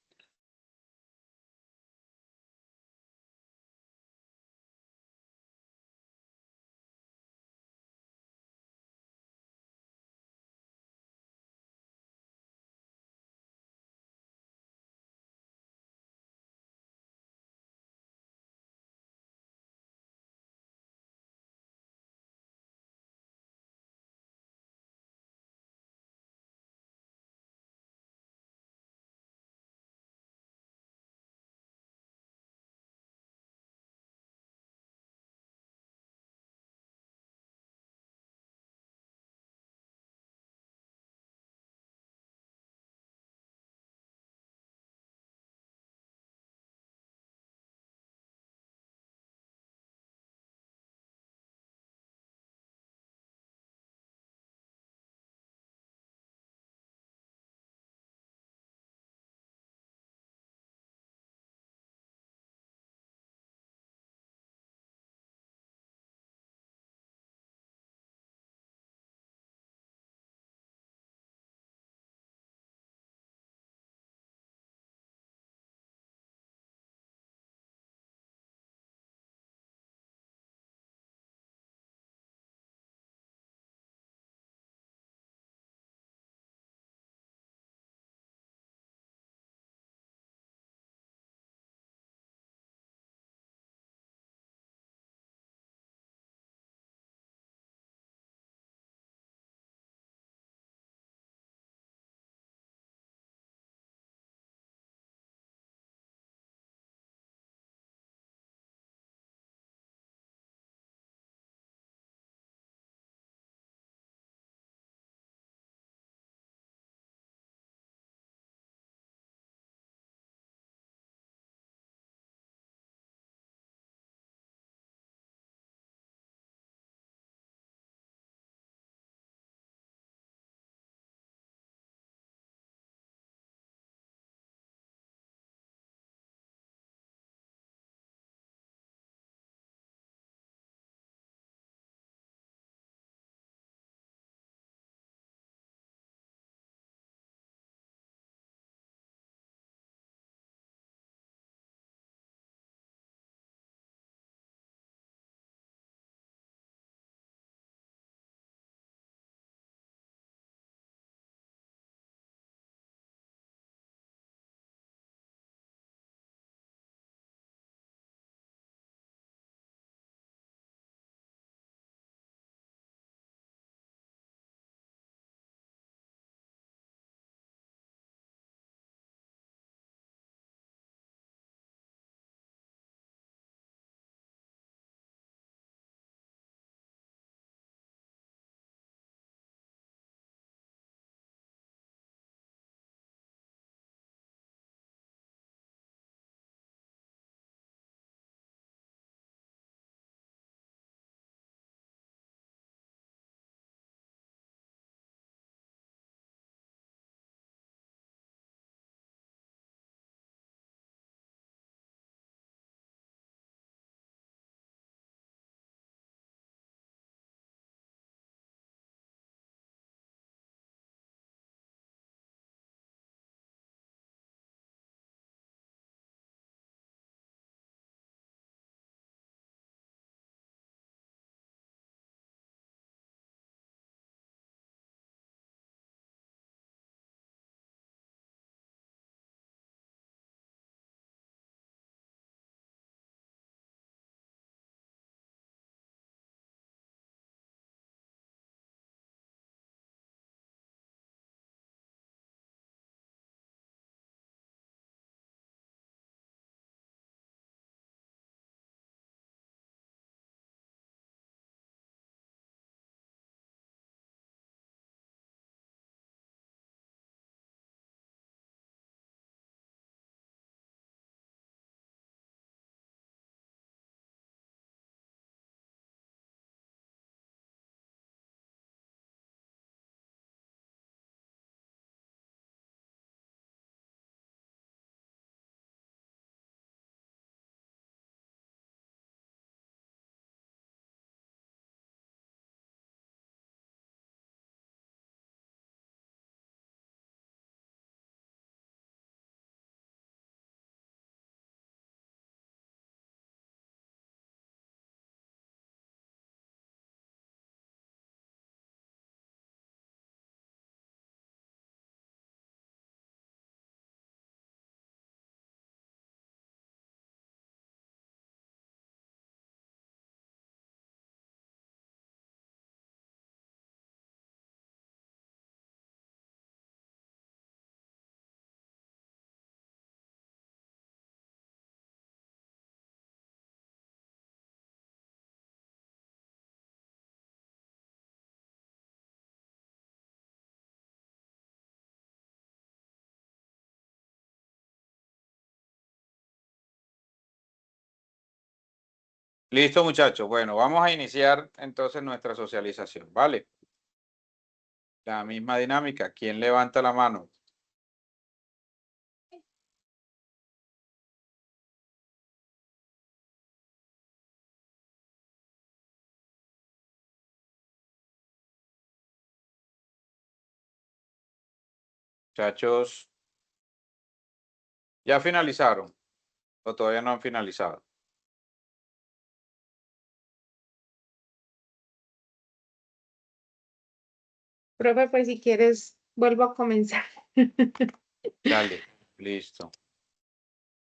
Speaker 1: Listo, muchachos. Bueno, vamos a iniciar entonces nuestra socialización, ¿vale? La misma dinámica. ¿Quién levanta la mano? Muchachos, ¿ya finalizaron o todavía no han finalizado?
Speaker 7: Profe, pues si quieres, vuelvo a comenzar.
Speaker 1: Dale, listo.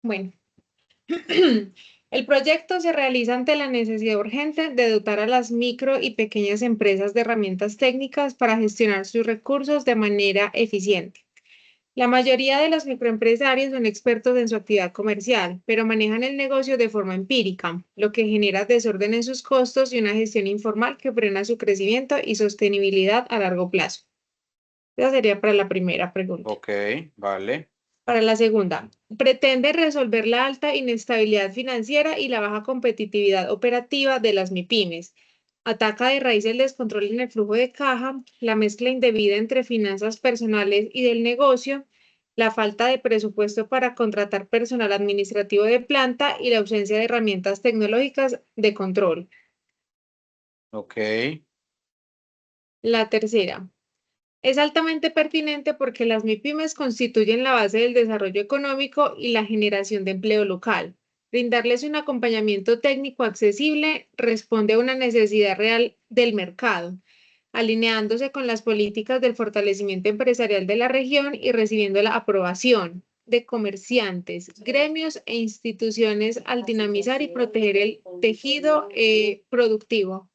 Speaker 7: Bueno, el proyecto se realiza ante la necesidad urgente de dotar a las micro y pequeñas empresas de herramientas técnicas para gestionar sus recursos de manera eficiente. La mayoría de los microempresarios son expertos en su actividad comercial, pero manejan el negocio de forma empírica, lo que genera desorden en sus costos y una gestión informal que frena su crecimiento y sostenibilidad a largo plazo. Esa sería para la primera pregunta.
Speaker 1: Ok, vale.
Speaker 7: Para la segunda, pretende resolver la alta inestabilidad financiera y la baja competitividad operativa de las MIPYMES. Ataca de raíz el descontrol en el flujo de caja, la mezcla indebida entre finanzas personales y del negocio, la falta de presupuesto para contratar personal administrativo de planta y la ausencia de herramientas tecnológicas de control.
Speaker 1: Ok,
Speaker 7: La tercera, es altamente pertinente porque las MIPYMES constituyen la base del desarrollo económico y la generación de empleo local. Brindarles un acompañamiento técnico accesible responde a una necesidad real del mercado, alineándose con las políticas del fortalecimiento empresarial de la región y recibiendo la aprobación de comerciantes, gremios e instituciones al dinamizar y proteger el tejido productivo.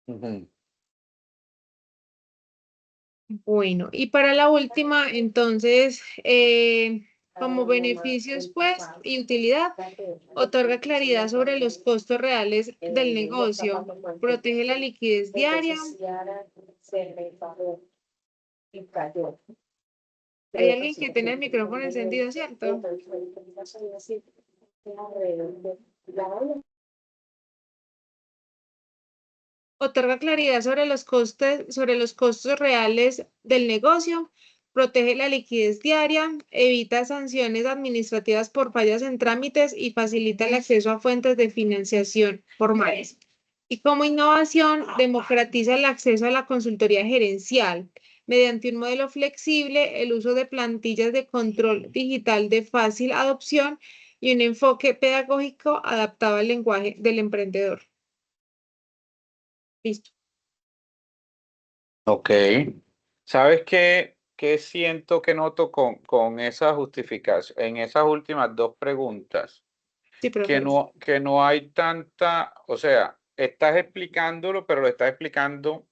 Speaker 1: ujú,
Speaker 7: Bueno, y para la última, entonces, como beneficios, pues, y utilidad, otorga claridad sobre los costos reales del negocio, protege la liquidez diaria. Hay alguien que tiene el micrófono encendido, ¿cierto? Otorga claridad sobre los costos reales del negocio, protege la liquidez diaria, evita sanciones administrativas por fallas en trámites y facilita el acceso a fuentes de financiación formales. Y como innovación, democratiza el acceso a la consultoría gerencial mediante un modelo flexible, el uso de plantillas de control digital de fácil adopción y un enfoque pedagógico adaptado al lenguaje del emprendedor. Listo.
Speaker 1: ok. ¿Sabes qué siento que noto con esa justificación, en esas últimas dos preguntas?
Speaker 7: Sí, profe.
Speaker 1: Que no hay tanta, o sea, estás explicándolo, pero lo estás explicando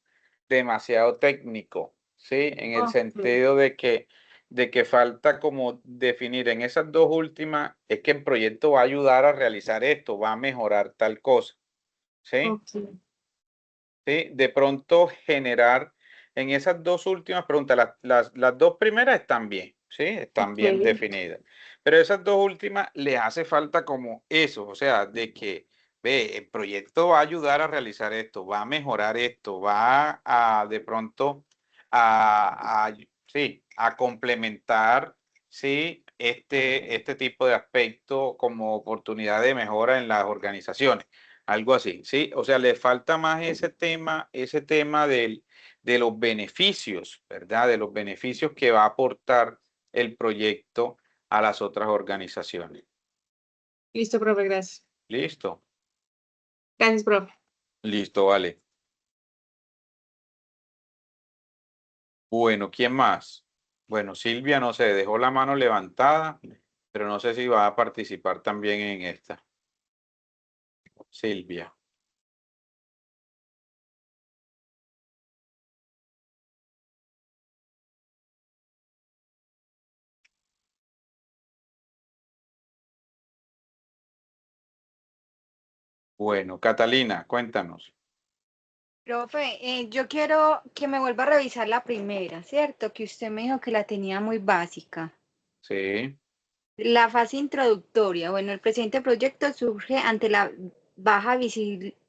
Speaker 1: demasiado técnico, ¿sí? En el
Speaker 7: Ok.
Speaker 1: sentido de que falta como definir en esas dos últimas, es que el proyecto va a ayudar a realizar esto, va a mejorar tal cosa, ¿sí?
Speaker 7: Ok.
Speaker 1: ¿Sí? De pronto generar en esas dos últimas preguntas, las dos primeras están bien, ¿sí? Están bien
Speaker 7: Ok.
Speaker 1: definidas, pero esas dos últimas le hace falta como eso, o sea, de que, ve, el proyecto va a ayudar a realizar esto, va a mejorar esto, va a de pronto sí, a complementar, ¿sí? Este tipo de aspecto como oportunidad de mejora en las organizaciones. Algo así, ¿sí? O sea, le falta más ese tema de los beneficios, ¿verdad? De los beneficios que va a aportar el proyecto a las otras organizaciones.
Speaker 7: Listo, profe, gracias.
Speaker 1: ¿Listo?
Speaker 7: Gracias, profe.
Speaker 1: Listo, vale. Bueno, ¿quién más? Bueno, Silvia, no sé, dejó la mano levantada, pero no sé si va a participar también en esta. Silvia. Bueno, Catalina, cuéntanos.
Speaker 3: Profe, yo quiero que me vuelva a revisar la primera, ¿cierto? Que usted me dijo que la tenía muy básica.
Speaker 1: Sí,
Speaker 3: La fase introductoria. Bueno, el presente proyecto surge ante la baja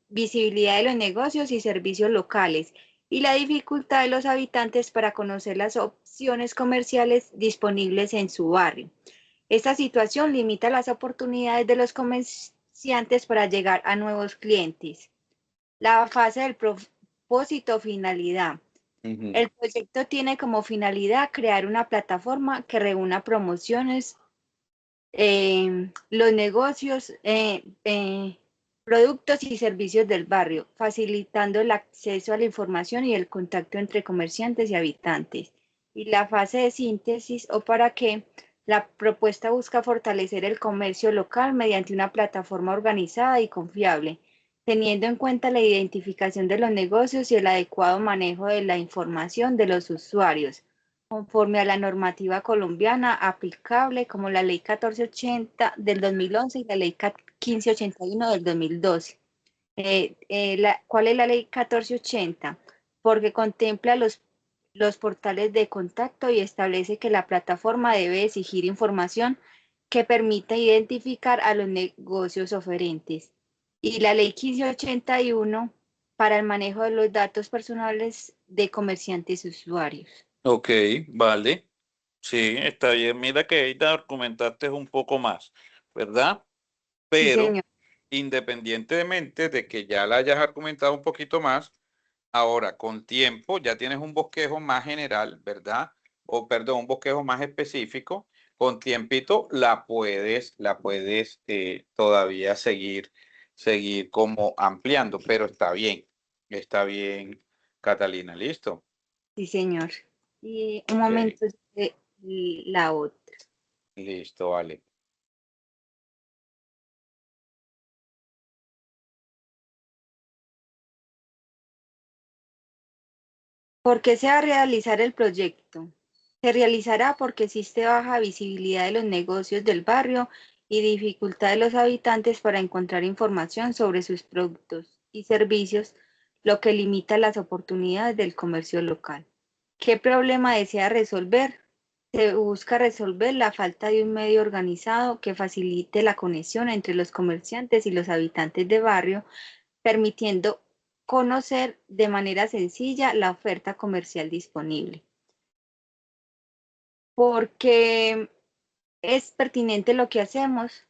Speaker 3: visibilidad de los negocios y servicios locales y la dificultad de los habitantes para conocer las opciones comerciales disponibles en su barrio. Esta situación limita las oportunidades de los comerciantes para llegar a nuevos clientes. La fase del propósito finalidad. El proyecto tiene como finalidad crear una plataforma que reúna promociones, los negocios, productos y servicios del barrio, facilitando el acceso a la información y el contacto entre comerciantes y habitantes. Y la fase de síntesis o para qué, la propuesta busca fortalecer el comercio local mediante una plataforma organizada y confiable, teniendo en cuenta la identificación de los negocios y el adecuado manejo de la información de los usuarios, conforme a la normativa colombiana aplicable como la Ley 1480 del 2011 y la Ley 1581 del 2012. ¿Cuál es la Ley 1480? Porque contempla los portales de contacto y establece que la plataforma debe exigir información que permita identificar a los negocios oferentes. Y la Ley 1581 para el manejo de los datos personales de comerciantes y usuarios.
Speaker 13: Ok, vale. Sí, está bien. Mira que ahí te argumentaste un poco más, ¿verdad?
Speaker 3: Sí,
Speaker 13: Pero
Speaker 3: señor.
Speaker 13: independientemente de que ya la hayas argumentado un poquito más, ahora con tiempo ya tienes un bosquejo más general, ¿verdad? O perdón, un bosquejo más específico. Con tiempito la puedes todavía seguir como ampliando, pero está bien, Catalina, ¿listo?
Speaker 3: Sí, señor. Y un
Speaker 13: Ok,
Speaker 3: momento, la otra.
Speaker 13: listo, vale.
Speaker 3: ¿Por qué se va a realizar el proyecto? Se realizará porque existe baja visibilidad de los negocios del barrio y dificultad de los habitantes para encontrar información sobre sus productos y servicios, lo que limita las oportunidades del comercio local. ¿Qué problema desea resolver? Se busca resolver la falta de un medio organizado que facilite la conexión entre los comerciantes y los habitantes de barrio, permitiendo conocer de manera sencilla la oferta comercial disponible. Porque es pertinente lo que hacemos,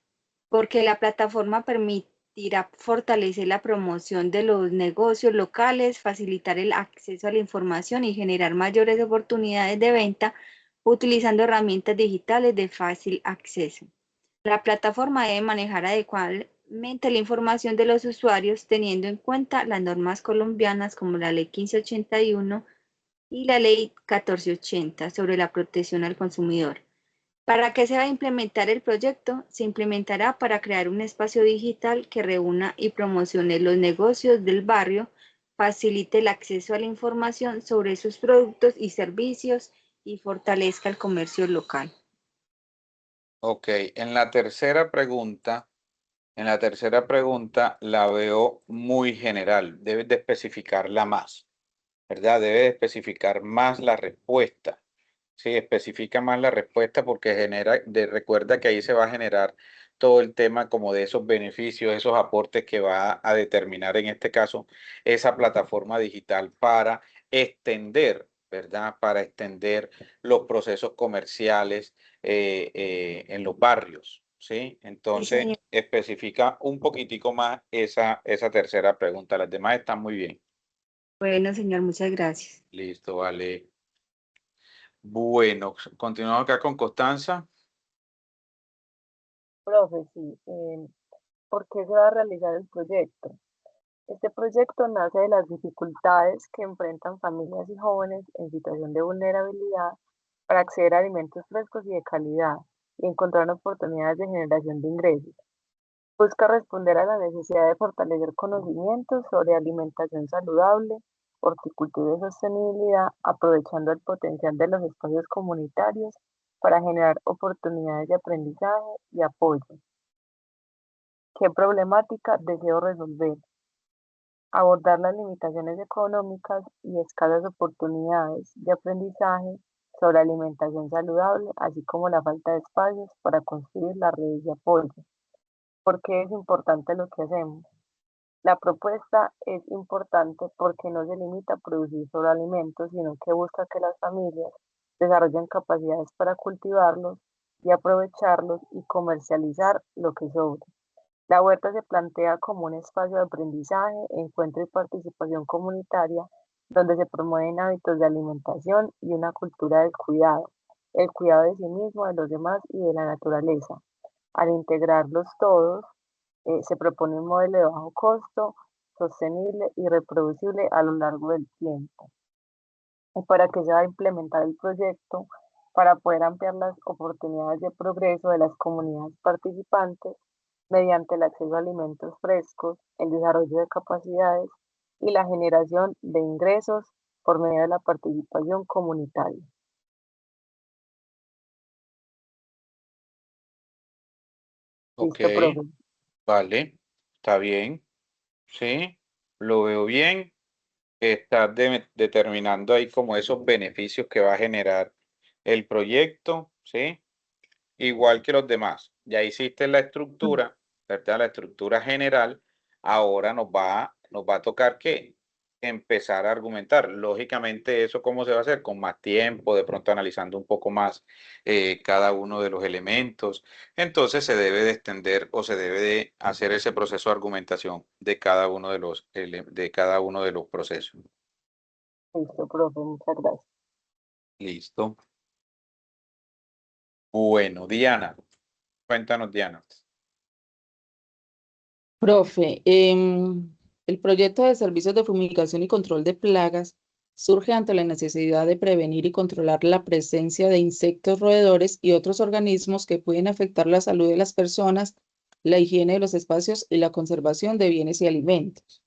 Speaker 3: porque la plataforma permitirá fortalecer la promoción de los negocios locales, facilitar el acceso a la información y generar mayores oportunidades de venta utilizando herramientas digitales de fácil acceso. La plataforma debe manejar adecuadamente la información de los usuarios teniendo en cuenta las normas colombianas como la Ley 1581 y la Ley 1480 sobre la protección al consumidor. ¿Para qué se va a implementar el proyecto? Se implementará para crear un espacio digital que reúna y promocione los negocios del barrio, facilite el acceso a la información sobre sus productos y servicios y fortalezca el comercio local.
Speaker 13: Ok, en la tercera pregunta la veo muy general. Debes de especificarla más, ¿verdad? Debes de especificar más la respuesta. Sí, especifica más la respuesta porque recuerda que ahí se va a generar todo el tema como de esos beneficios, esos aportes que va a determinar en este caso esa plataforma digital para extender, ¿verdad? Para extender los procesos comerciales en los barrios, ¿sí?
Speaker 3: Sí,
Speaker 13: Entonces,
Speaker 3: señor.
Speaker 13: especifica un poquitico más esa tercera pregunta. Las demás están muy bien.
Speaker 3: Bueno, señor, muchas gracias.
Speaker 13: Listo, vale. Bueno, continuamos acá con Constanza.
Speaker 10: Profe, sí, ¿por qué se va a realizar el proyecto? Este proyecto nace de las dificultades que enfrentan familias y jóvenes en situación de vulnerabilidad para acceder a alimentos frescos y de calidad y encontrar oportunidades de generación de ingresos. Busca responder a la necesidad de fortalecer conocimientos sobre alimentación saludable, horticultura y sostenibilidad, aprovechando el potencial de los espacios comunitarios para generar oportunidades de aprendizaje y apoyo. ¿Qué problemática deseo resolver? Abordar las limitaciones económicas y escasas oportunidades de aprendizaje sobre alimentación saludable, así como la falta de espacios para construir las redes de apoyo. ¿Por qué es importante lo que hacemos? La propuesta es importante porque no se limita a producir solo alimentos, sino que busca que las familias desarrollen capacidades para cultivarlos y aprovecharlos y comercializar lo que sobra. La huerta se plantea como un espacio de aprendizaje, encuentro y participación comunitaria, donde se promueven hábitos de alimentación y una cultura del cuidado, el cuidado de sí mismo, de los demás y de la naturaleza. Al integrarlos todos, se propone un modelo de bajo costo, sostenible y reproducible a lo largo del tiempo. Y para que se va a implementar el proyecto, para poder ampliar las oportunidades de progreso de las comunidades participantes mediante el acceso a alimentos frescos, el desarrollo de capacidades y la generación de ingresos por medio de la participación comunitaria.
Speaker 13: Ok,
Speaker 10: Listo, profe.
Speaker 13: vale, está bien, sí, lo veo bien. Estás determinando ahí como esos beneficios que va a generar el proyecto, ¿sí? Igual que los demás. Ya hiciste la estructura, ¿verdad? La estructura general. Ahora nos va a tocar ¿qué? Empezar a argumentar. Lógicamente, ¿eso cómo se va a hacer? Con más tiempo, de pronto analizando un poco más cada uno de los elementos. Entonces se debe de extender o se debe de hacer ese proceso de argumentación de cada uno de de cada uno de los procesos.
Speaker 10: Listo, profe, muchas gracias.
Speaker 13: Listo. Bueno, Diana, cuéntanos, Diana.
Speaker 14: Profe, el proyecto de servicios de fumigación y control de plagas surge ante la necesidad de prevenir y controlar la presencia de insectos roedores y otros organismos que pueden afectar la salud de las personas, la higiene de los espacios y la conservación de bienes y alimentos.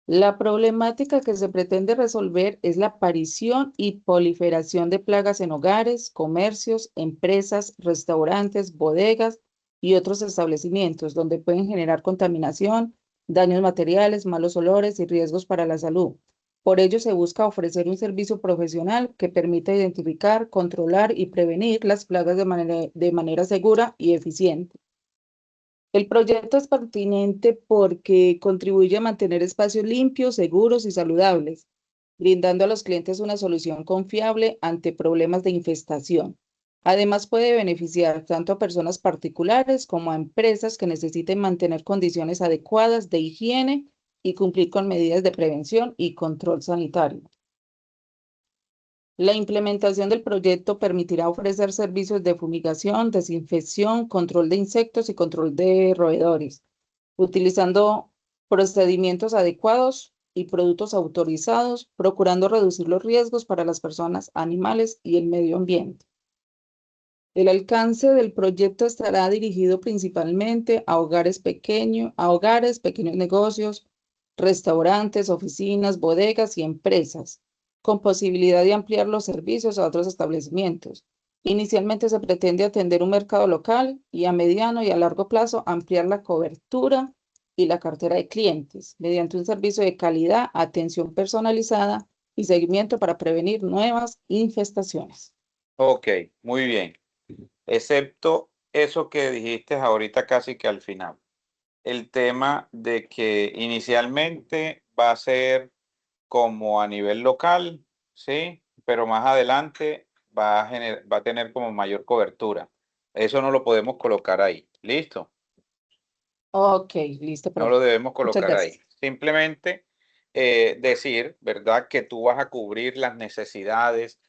Speaker 14: La problemática que se pretende resolver es la aparición y proliferación de plagas en hogares, comercios, empresas, restaurantes, bodegas y otros establecimientos donde pueden generar contaminación, daños materiales, malos olores y riesgos para la salud. Por ello, se busca ofrecer un servicio profesional que permita identificar, controlar y prevenir las plagas de manera segura y eficiente. El proyecto es pertinente porque contribuye a mantener espacios limpios, seguros y saludables, brindando a los clientes una solución confiable ante problemas de infestación. Además, puede beneficiar tanto a personas particulares como a empresas que necesiten mantener condiciones adecuadas de higiene y cumplir con medidas de prevención y control sanitario. La implementación del proyecto permitirá ofrecer servicios de fumigación, desinfección, control de insectos y control de roedores, utilizando procedimientos adecuados y productos autorizados, procurando reducir los riesgos para las personas, animales y el medio ambiente. El alcance del proyecto estará dirigido principalmente a hogares, pequeños negocios, restaurantes, oficinas, bodegas y empresas, con posibilidad de ampliar los servicios a otros establecimientos. Inicialmente se pretende atender un mercado local y a mediano y a largo plazo ampliar la cobertura y la cartera de clientes mediante un servicio de calidad, atención personalizada y seguimiento para prevenir nuevas infestaciones.
Speaker 13: Ok, muy bien. Excepto eso que dijiste ahorita casi que al final. El tema de que inicialmente va a ser como a nivel local, ¿sí? Pero más adelante va a tener como mayor cobertura. Eso no lo podemos colocar ahí. ¿Listo?
Speaker 14: Ok, listo,
Speaker 13: No
Speaker 14: profe.
Speaker 13: lo debemos
Speaker 14: Muchas
Speaker 13: colocar
Speaker 14: gracias.
Speaker 13: ahí. Simplemente decir, ¿verdad? Que tú vas a cubrir las necesidades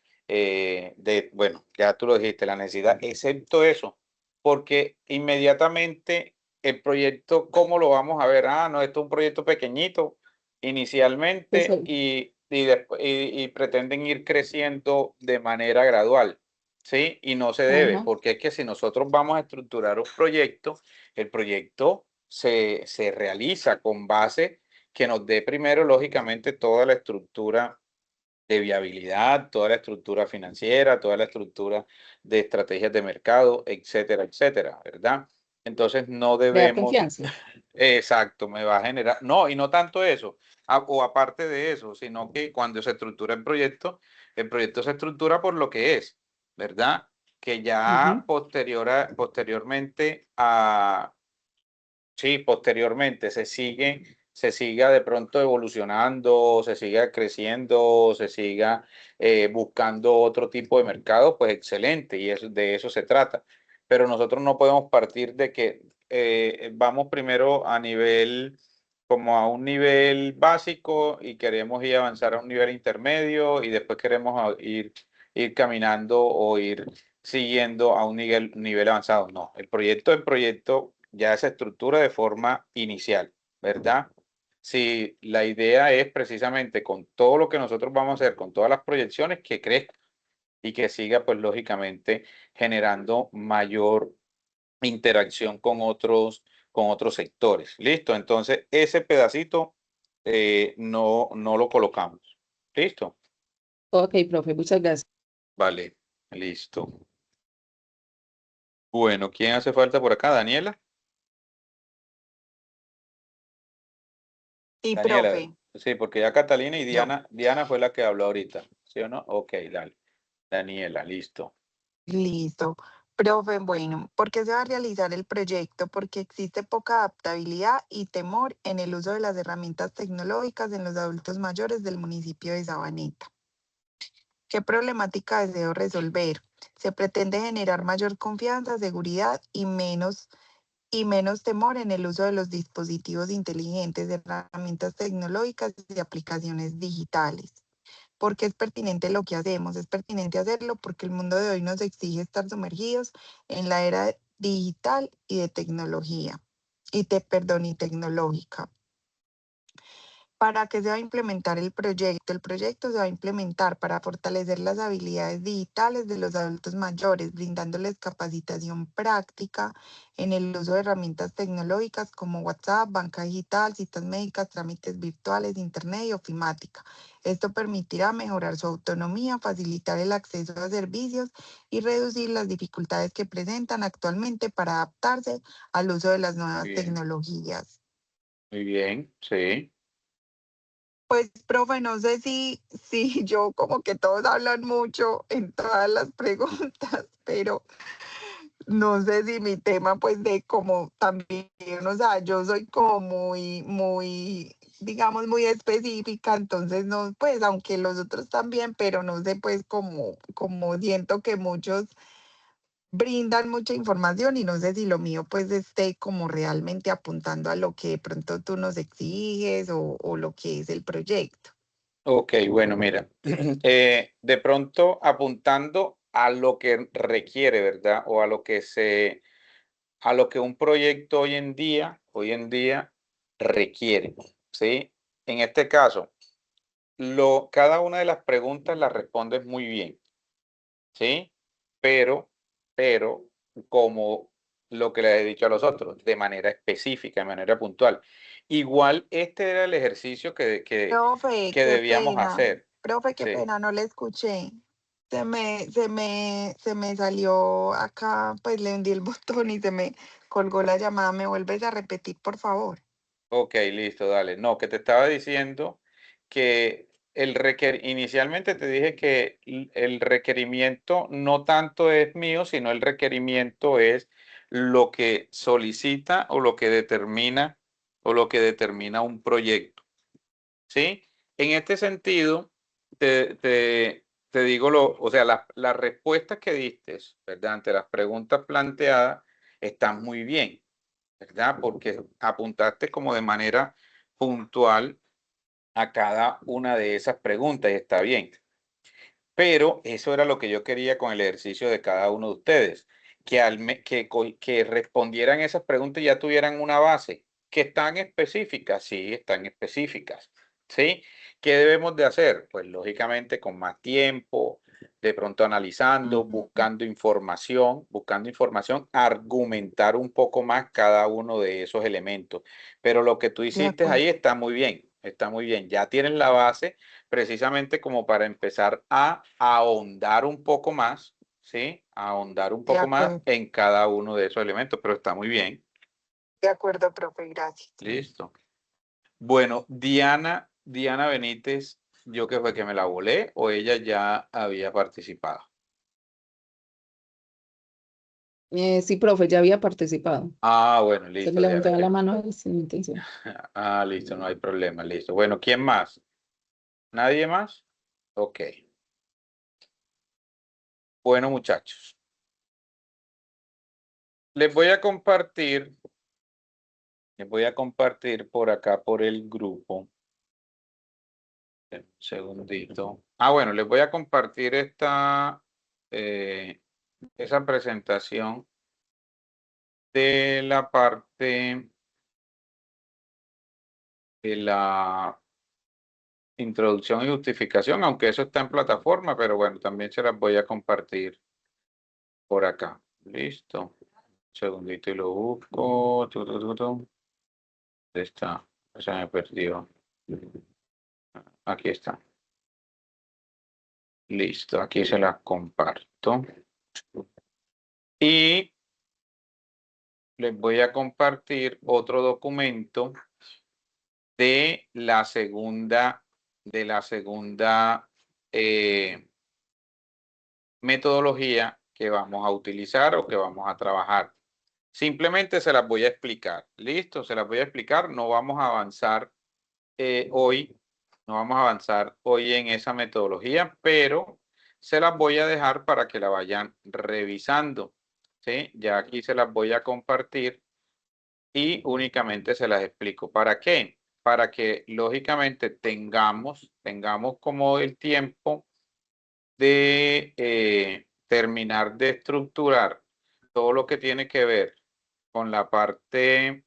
Speaker 13: bueno, ya tú lo dijiste, la necesidad, excepto eso, porque inmediatamente el proyecto, ¿cómo lo vamos a ver? Ah, no, esto es un proyecto pequeñito inicialmente y pretenden ir creciendo de manera gradual, ¿sí? Y no se debe, porque es que si nosotros vamos a estructurar un proyecto, el proyecto se realiza con base que nos dé primero, lógicamente, toda la estructura de viabilidad, toda la estructura financiera, toda la estructura de estrategias de mercado, etcétera, etcétera, ¿verdad? Entonces no
Speaker 14: Le da
Speaker 13: debemos,
Speaker 14: confianza.
Speaker 13: exacto, me va a generar, no, y no tanto eso, o aparte de eso, sino que cuando se estructura el proyecto se estructura por lo que es, ¿verdad? Que ya posteriormente Sí, posteriormente se siga de pronto evolucionando, se siga creciendo, se siga buscando otro tipo de mercado, pues excelente, y de eso se trata. Pero nosotros no podemos partir de que vamos primero a nivel, como a un nivel básico y queremos ir a avanzar a un nivel intermedio y después queremos ir caminando o ir siguiendo a un nivel avanzado. No, el proyecto ya se estructura de forma inicial, ¿verdad? Si la idea es precisamente con todo lo que nosotros vamos a hacer, con todas las proyecciones, que crezca y que siga, pues lógicamente, generando mayor interacción con otros sectores. ¿Listo? Entonces, ese pedacito no lo colocamos. ¿Listo?
Speaker 14: Ok, profe, muchas gracias.
Speaker 13: Vale, listo. Bueno, ¿quién hace falta por acá? ¿Daniela?
Speaker 11: Y
Speaker 13: Daniela,
Speaker 11: profe,
Speaker 13: sí, porque ya Catalina y
Speaker 11: yo.
Speaker 13: Diana fue la que habló ahorita, ¿sí o no? Ok, dale. Daniela, listo.
Speaker 11: Listo. Profe, bueno, ¿por qué se va a realizar el proyecto? Porque existe poca adaptabilidad y temor en el uso de las herramientas tecnológicas en los adultos mayores del municipio de Sabaneta. ¿Qué problemática deseo resolver? Se pretende generar mayor confianza, seguridad y menos temor en el uso de los dispositivos inteligentes, de herramientas tecnológicas y aplicaciones digitales. ¿Por qué es pertinente lo que hacemos? Es pertinente hacerlo porque el mundo de hoy nos exige estar sumergidos en la era digital y de tecnología, y tecnológica. ¿Para qué se va a implementar el proyecto? El proyecto se va a implementar para fortalecer las habilidades digitales de los adultos mayores, brindándoles capacitación práctica en el uso de herramientas tecnológicas como WhatsApp, banca digital, citas médicas, trámites virtuales, Internet y ofimática. Esto permitirá mejorar su autonomía, facilitar el acceso a servicios y reducir las dificultades que presentan actualmente para adaptarse al uso de las nuevas
Speaker 13: Bien,
Speaker 11: tecnologías.
Speaker 13: muy bien, sí.
Speaker 11: Pues, profe, no sé si yo como que todos hablan mucho en todas las preguntas, pero no sé si mi tema, pues, de como también, o sea, yo soy como muy, digamos, muy específica, entonces no, pues, aunque los otros también, pero no sé, pues, como siento que muchos brindan mucha información y no sé si lo mío, pues, esté como realmente apuntando a lo que de pronto tú nos exiges o lo que es el proyecto.
Speaker 13: Ok, bueno, mira, de pronto apuntando a lo que requiere, ¿verdad? O a lo que un proyecto hoy en día requiere, ¿sí? En este caso, cada una de las preguntas las respondes muy bien, ¿sí? Pero, como lo que les he dicho a los otros, de manera específica, de manera puntual. Igual este era el ejercicio
Speaker 11: Profe,
Speaker 13: que debíamos hacer,
Speaker 11: qué
Speaker 13: sí.
Speaker 11: pena, no le escuché. Se me salió acá, pues le hundí el botón y se me colgó la llamada. ¿Me vuelves a repetir, por favor?
Speaker 13: Ok, listo, dale. No, que te estaba diciendo que inicialmente te dije que el requerimiento no tanto es mío, sino el requerimiento es lo que solicita o lo que determina un proyecto, ¿sí? En este sentido, te digo o sea, las respuestas que diste, ¿verdad? Ante las preguntas planteadas están muy bien, ¿verdad? Porque apuntaste como de manera puntual a cada una de esas preguntas y está bien. Pero eso era lo que yo quería con el ejercicio de cada uno de ustedes, que respondieran esas preguntas y ya tuvieran una base, que están específicas, sí, están específicas, ¿sí? ¿Qué debemos de hacer? Pues lógicamente con más tiempo, de pronto analizando, buscando información, argumentar un poco más cada uno de esos elementos. Pero lo que tú
Speaker 11: De
Speaker 13: hiciste
Speaker 11: acuerdo,
Speaker 13: ahí está muy bien, ya tienes la base precisamente como para empezar a ahondar un poco más, ¿sí? A ahondar un
Speaker 11: de
Speaker 13: poco más
Speaker 11: acuerdo,
Speaker 13: en cada uno de esos elementos, pero está muy bien.
Speaker 11: de acuerdo, profe, gracias.
Speaker 13: Listo. Bueno, Diana Benítez, ¿yo qué fue que me la volé o ella ya había participado?
Speaker 14: Sí, profe, ya había participado.
Speaker 13: Ah, bueno,
Speaker 14: Se
Speaker 13: listo.
Speaker 14: me levantaba la
Speaker 13: déjame
Speaker 14: mano sin intención.
Speaker 13: Ah, listo, no hay problema, listo. Bueno, ¿quién más? ¿Nadie más? Ok. Bueno, muchachos. Les voy a compartir por acá, por el grupo. Un segundito. Ah, bueno, les voy a compartir esa presentación de la parte de la introducción y justificación, aunque eso está en plataforma, pero bueno, también se las voy a compartir por acá. Listo. Un segundito y lo busco. ¿Dónde está? Se me perdió. Aquí está. Listo, aquí se las comparto. Y les voy a compartir otro documento de la segunda metodología que vamos a utilizar o que vamos a trabajar. Simplemente se las voy a explicar. Listo, se las voy a explicar. No vamos a avanzar hoy. No vamos a avanzar hoy en esa metodología, pero se las voy a dejar para que la vayan revisando. ¿Sí? Ya aquí se las voy a compartir y únicamente se las explico. ¿Para qué? Para que lógicamente tengamos como el tiempo de terminar de estructurar todo lo que tiene que ver con la parte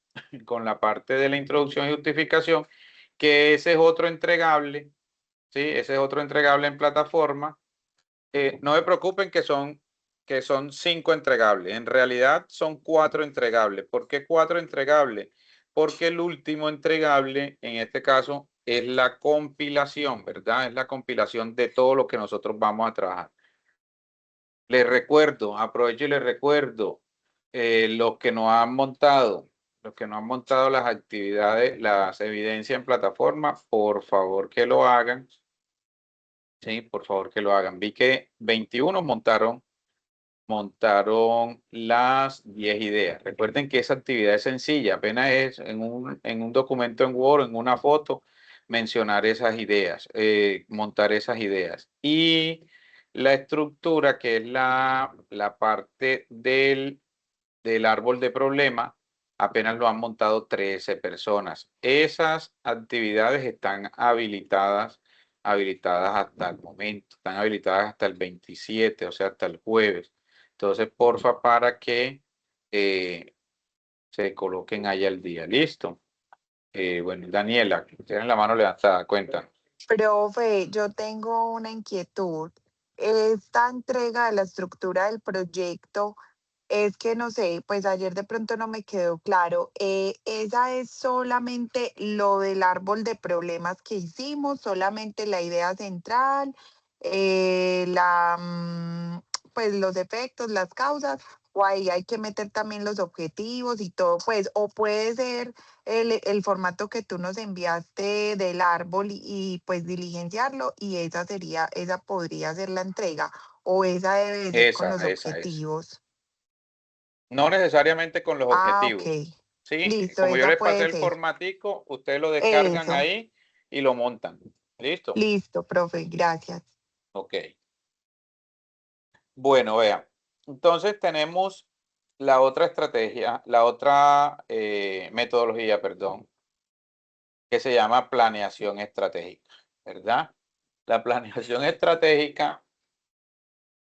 Speaker 13: de la introducción y justificación, que ese es otro entregable, ¿sí? Ese es otro entregable en plataforma. No me preocupen que son 5 entregables. En realidad son 4 entregables. ¿Por qué 4 entregables? Porque el último entregable, en este caso, es la compilación, ¿verdad? Es la compilación de todo lo que nosotros vamos a trabajar. Les recuerdo, aprovecho y les recuerdo, los que no han montado las actividades, las evidencias en plataforma, por favor que lo hagan. Sí, por favor que lo hagan. Vi que 21 montaron las 10 ideas. Recuerden que esa actividad es sencilla, apenas es en un documento en Word, en una foto, mencionar esas ideas, montar esas ideas. Y la estructura, que es la parte del árbol de problema, apenas lo han montado 13 personas. Esas actividades están habilitadas hasta el momento, están habilitadas hasta el 27, o sea, hasta el jueves. Entonces, porfa, para que se coloquen ahí al día. ¿Listo? Bueno, Daniela, tienen la mano levantada, cuéntanos.
Speaker 11: Profe, yo tengo una inquietud. Esta entrega de la estructura del proyecto es que no sé, pues ayer de pronto no me quedó claro. ¿Esa es solamente lo del árbol de problemas que hicimos, solamente la idea central, pues los efectos, las causas, o ahí hay que meter también los objetivos y todo, pues, o puede ser el formato que tú nos enviaste del árbol pues diligenciarlo y esa podría ser la entrega, o esa debe de ser con los
Speaker 13: Esa.
Speaker 11: objetivos?
Speaker 13: No necesariamente con los
Speaker 11: Ah,
Speaker 13: objetivos.
Speaker 11: ok.
Speaker 13: ¿Sí?
Speaker 11: Listo,
Speaker 13: Como yo
Speaker 11: esa
Speaker 13: les pasé
Speaker 11: puede
Speaker 13: el
Speaker 11: ser.
Speaker 13: formatico, ustedes lo descargan
Speaker 11: Eso.
Speaker 13: ahí y lo montan. ¿Listo?
Speaker 11: Listo, profe, gracias.
Speaker 13: Ok. Bueno, vean. Entonces tenemos la otra estrategia, la otra metodología, perdón, que se llama planeación estratégica, ¿verdad? La planeación estratégica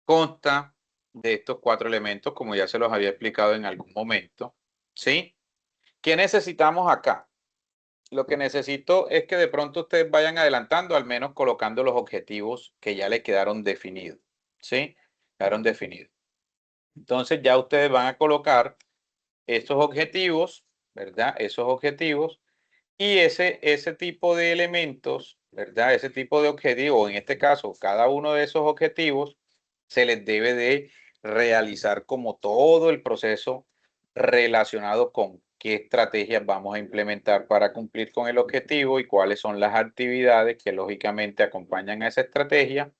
Speaker 13: consta de estos 4 elementos, como ya se los había explicado en algún momento, ¿sí? ¿Qué necesitamos acá? Lo que necesito es que de pronto ustedes vayan adelantando, al menos colocando los objetivos que ya le quedaron definidos, ¿sí? Quedaron definidos. Entonces ya ustedes van a colocar esos objetivos, ¿verdad? Esos objetivos y ese tipo de elementos, ¿verdad? Ese tipo de objetivos, en este caso, cada uno de esos objetivos se les debe de realizar como todo el proceso relacionado con qué estrategias vamos a implementar para cumplir con el objetivo y cuáles son las actividades que lógicamente acompañan a esa estrategia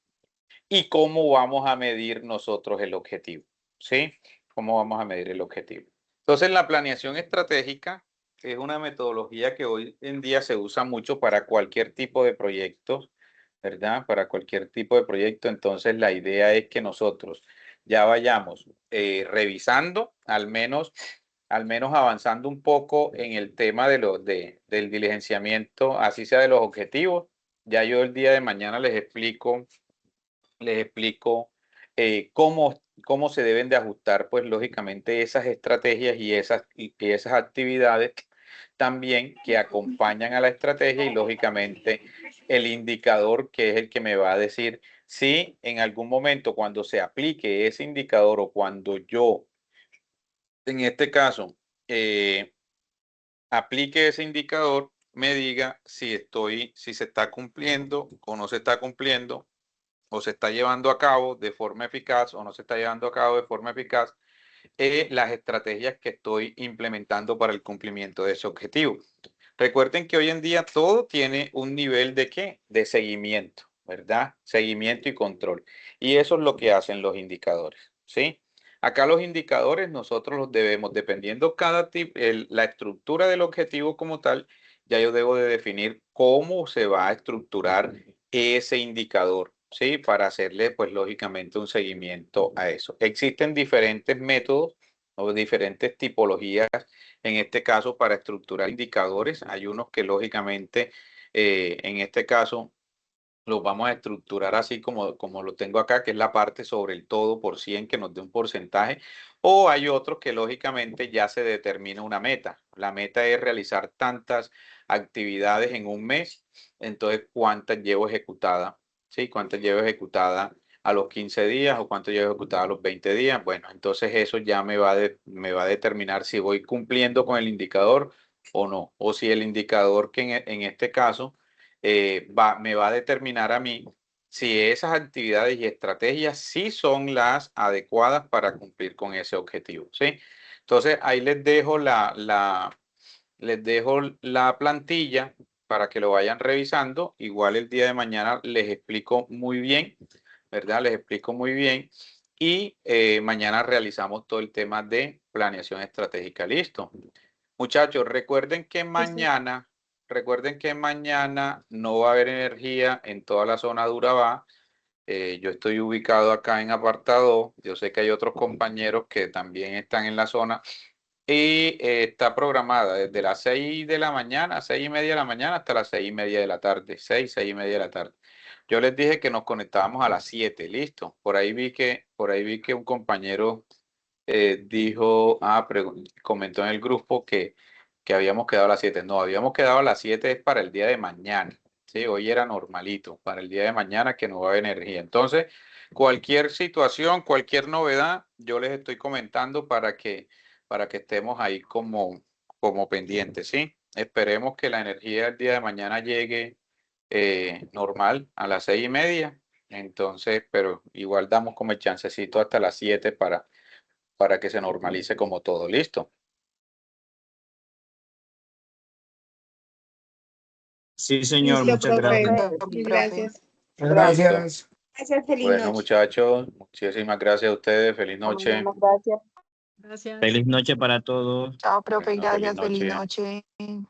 Speaker 13: y cómo vamos a medir nosotros el objetivo, ¿sí? ¿Cómo vamos a medir el objetivo? Entonces, la planeación estratégica es una metodología que hoy en día se usa mucho para cualquier tipo de proyectos, ¿verdad? Para cualquier tipo de proyecto. Entonces, la idea es que nosotros ya vayamos revisando, al menos avanzando un poco en el tema de del diligenciamiento, así sea de los objetivos. Ya yo el día de mañana les explico cómo se deben de ajustar, pues lógicamente esas estrategias y esas actividades también que acompañan a la estrategia y lógicamente el indicador que es el que me va a decir si en algún momento cuando se aplique ese indicador o cuando yo, en este caso, aplique ese indicador, me diga si se está cumpliendo o no se está cumpliendo, o se está llevando a cabo de forma eficaz o no se está llevando a cabo de forma eficaz las estrategias que estoy implementando para el cumplimiento de ese objetivo. Recuerden que hoy en día todo tiene un nivel de ¿qué? De seguimiento, ¿verdad? Seguimiento y control. Y eso es lo que hacen los indicadores, ¿sí? Acá los indicadores nosotros los debemos, dependiendo cada tipo, la estructura del objetivo como tal, ya yo debo de definir cómo se va a estructurar ese indicador, ¿sí? Para hacerle, pues, lógicamente un seguimiento a eso. Existen diferentes métodos o diferentes tipologías, en este caso, para estructurar indicadores. Hay unos que, lógicamente, en este caso, los vamos a estructurar así como lo tengo acá, que es la parte sobre el todo por 100 que nos dé un porcentaje, o hay otros que lógicamente ya se determina una meta. La meta es realizar tantas actividades en un mes, entonces cuántas llevo ejecutada, ¿sí? Cuántas llevo ejecutada a los 15 días o cuánto llevo ejecutada a los 20 días. Bueno, entonces eso ya me va a determinar si voy cumpliendo con el indicador o no, o si el indicador que en este caso me va a determinar a mí si esas actividades y estrategias sí son las adecuadas para cumplir con ese objetivo, ¿sí? Entonces, ahí les dejo la plantilla para que lo vayan revisando. Igual el día de mañana les explico muy bien, ¿verdad? Les explico muy bien. Y mañana realizamos todo el tema de planeación estratégica. Listo. Muchachos, recuerden que mañana no va a haber energía en toda la zona de Urabá. Yo estoy ubicado acá en apartado. Yo sé que hay otros compañeros que también están en la zona. Y está programada desde las 6 de la mañana, 6:30 de la mañana, hasta las 6:30 de la tarde. 6:30 de la tarde. Yo les dije que nos conectábamos a las 7, listo. Por ahí vi que un compañero dijo, comentó en el grupo que habíamos quedado a las 7. No, habíamos quedado a las 7 es para el día de mañana. Sí, hoy era normalito, para el día de mañana que no va a haber energía. Entonces, cualquier situación, cualquier novedad, yo les estoy comentando para que estemos ahí como pendientes, ¿sí? Esperemos que la energía el día de mañana llegue normal a las 6:30. Entonces, pero igual damos como el chancecito hasta las 7 para que se normalice como todo. ¿Listo?
Speaker 4: Sí, señor,
Speaker 7: Listo,
Speaker 4: muchas
Speaker 7: profe.
Speaker 4: gracias.
Speaker 7: Mil gracias.
Speaker 2: Gracias.
Speaker 3: Gracias, feliz
Speaker 13: Bueno,
Speaker 3: noche.
Speaker 13: muchachos, muchísimas gracias a ustedes. Feliz noche.
Speaker 10: Mañana, gracias.
Speaker 9: Gracias.
Speaker 4: Feliz noche para todos.
Speaker 11: Chao, profe,
Speaker 13: Bueno, feliz
Speaker 11: gracias, feliz
Speaker 13: noche.
Speaker 11: noche.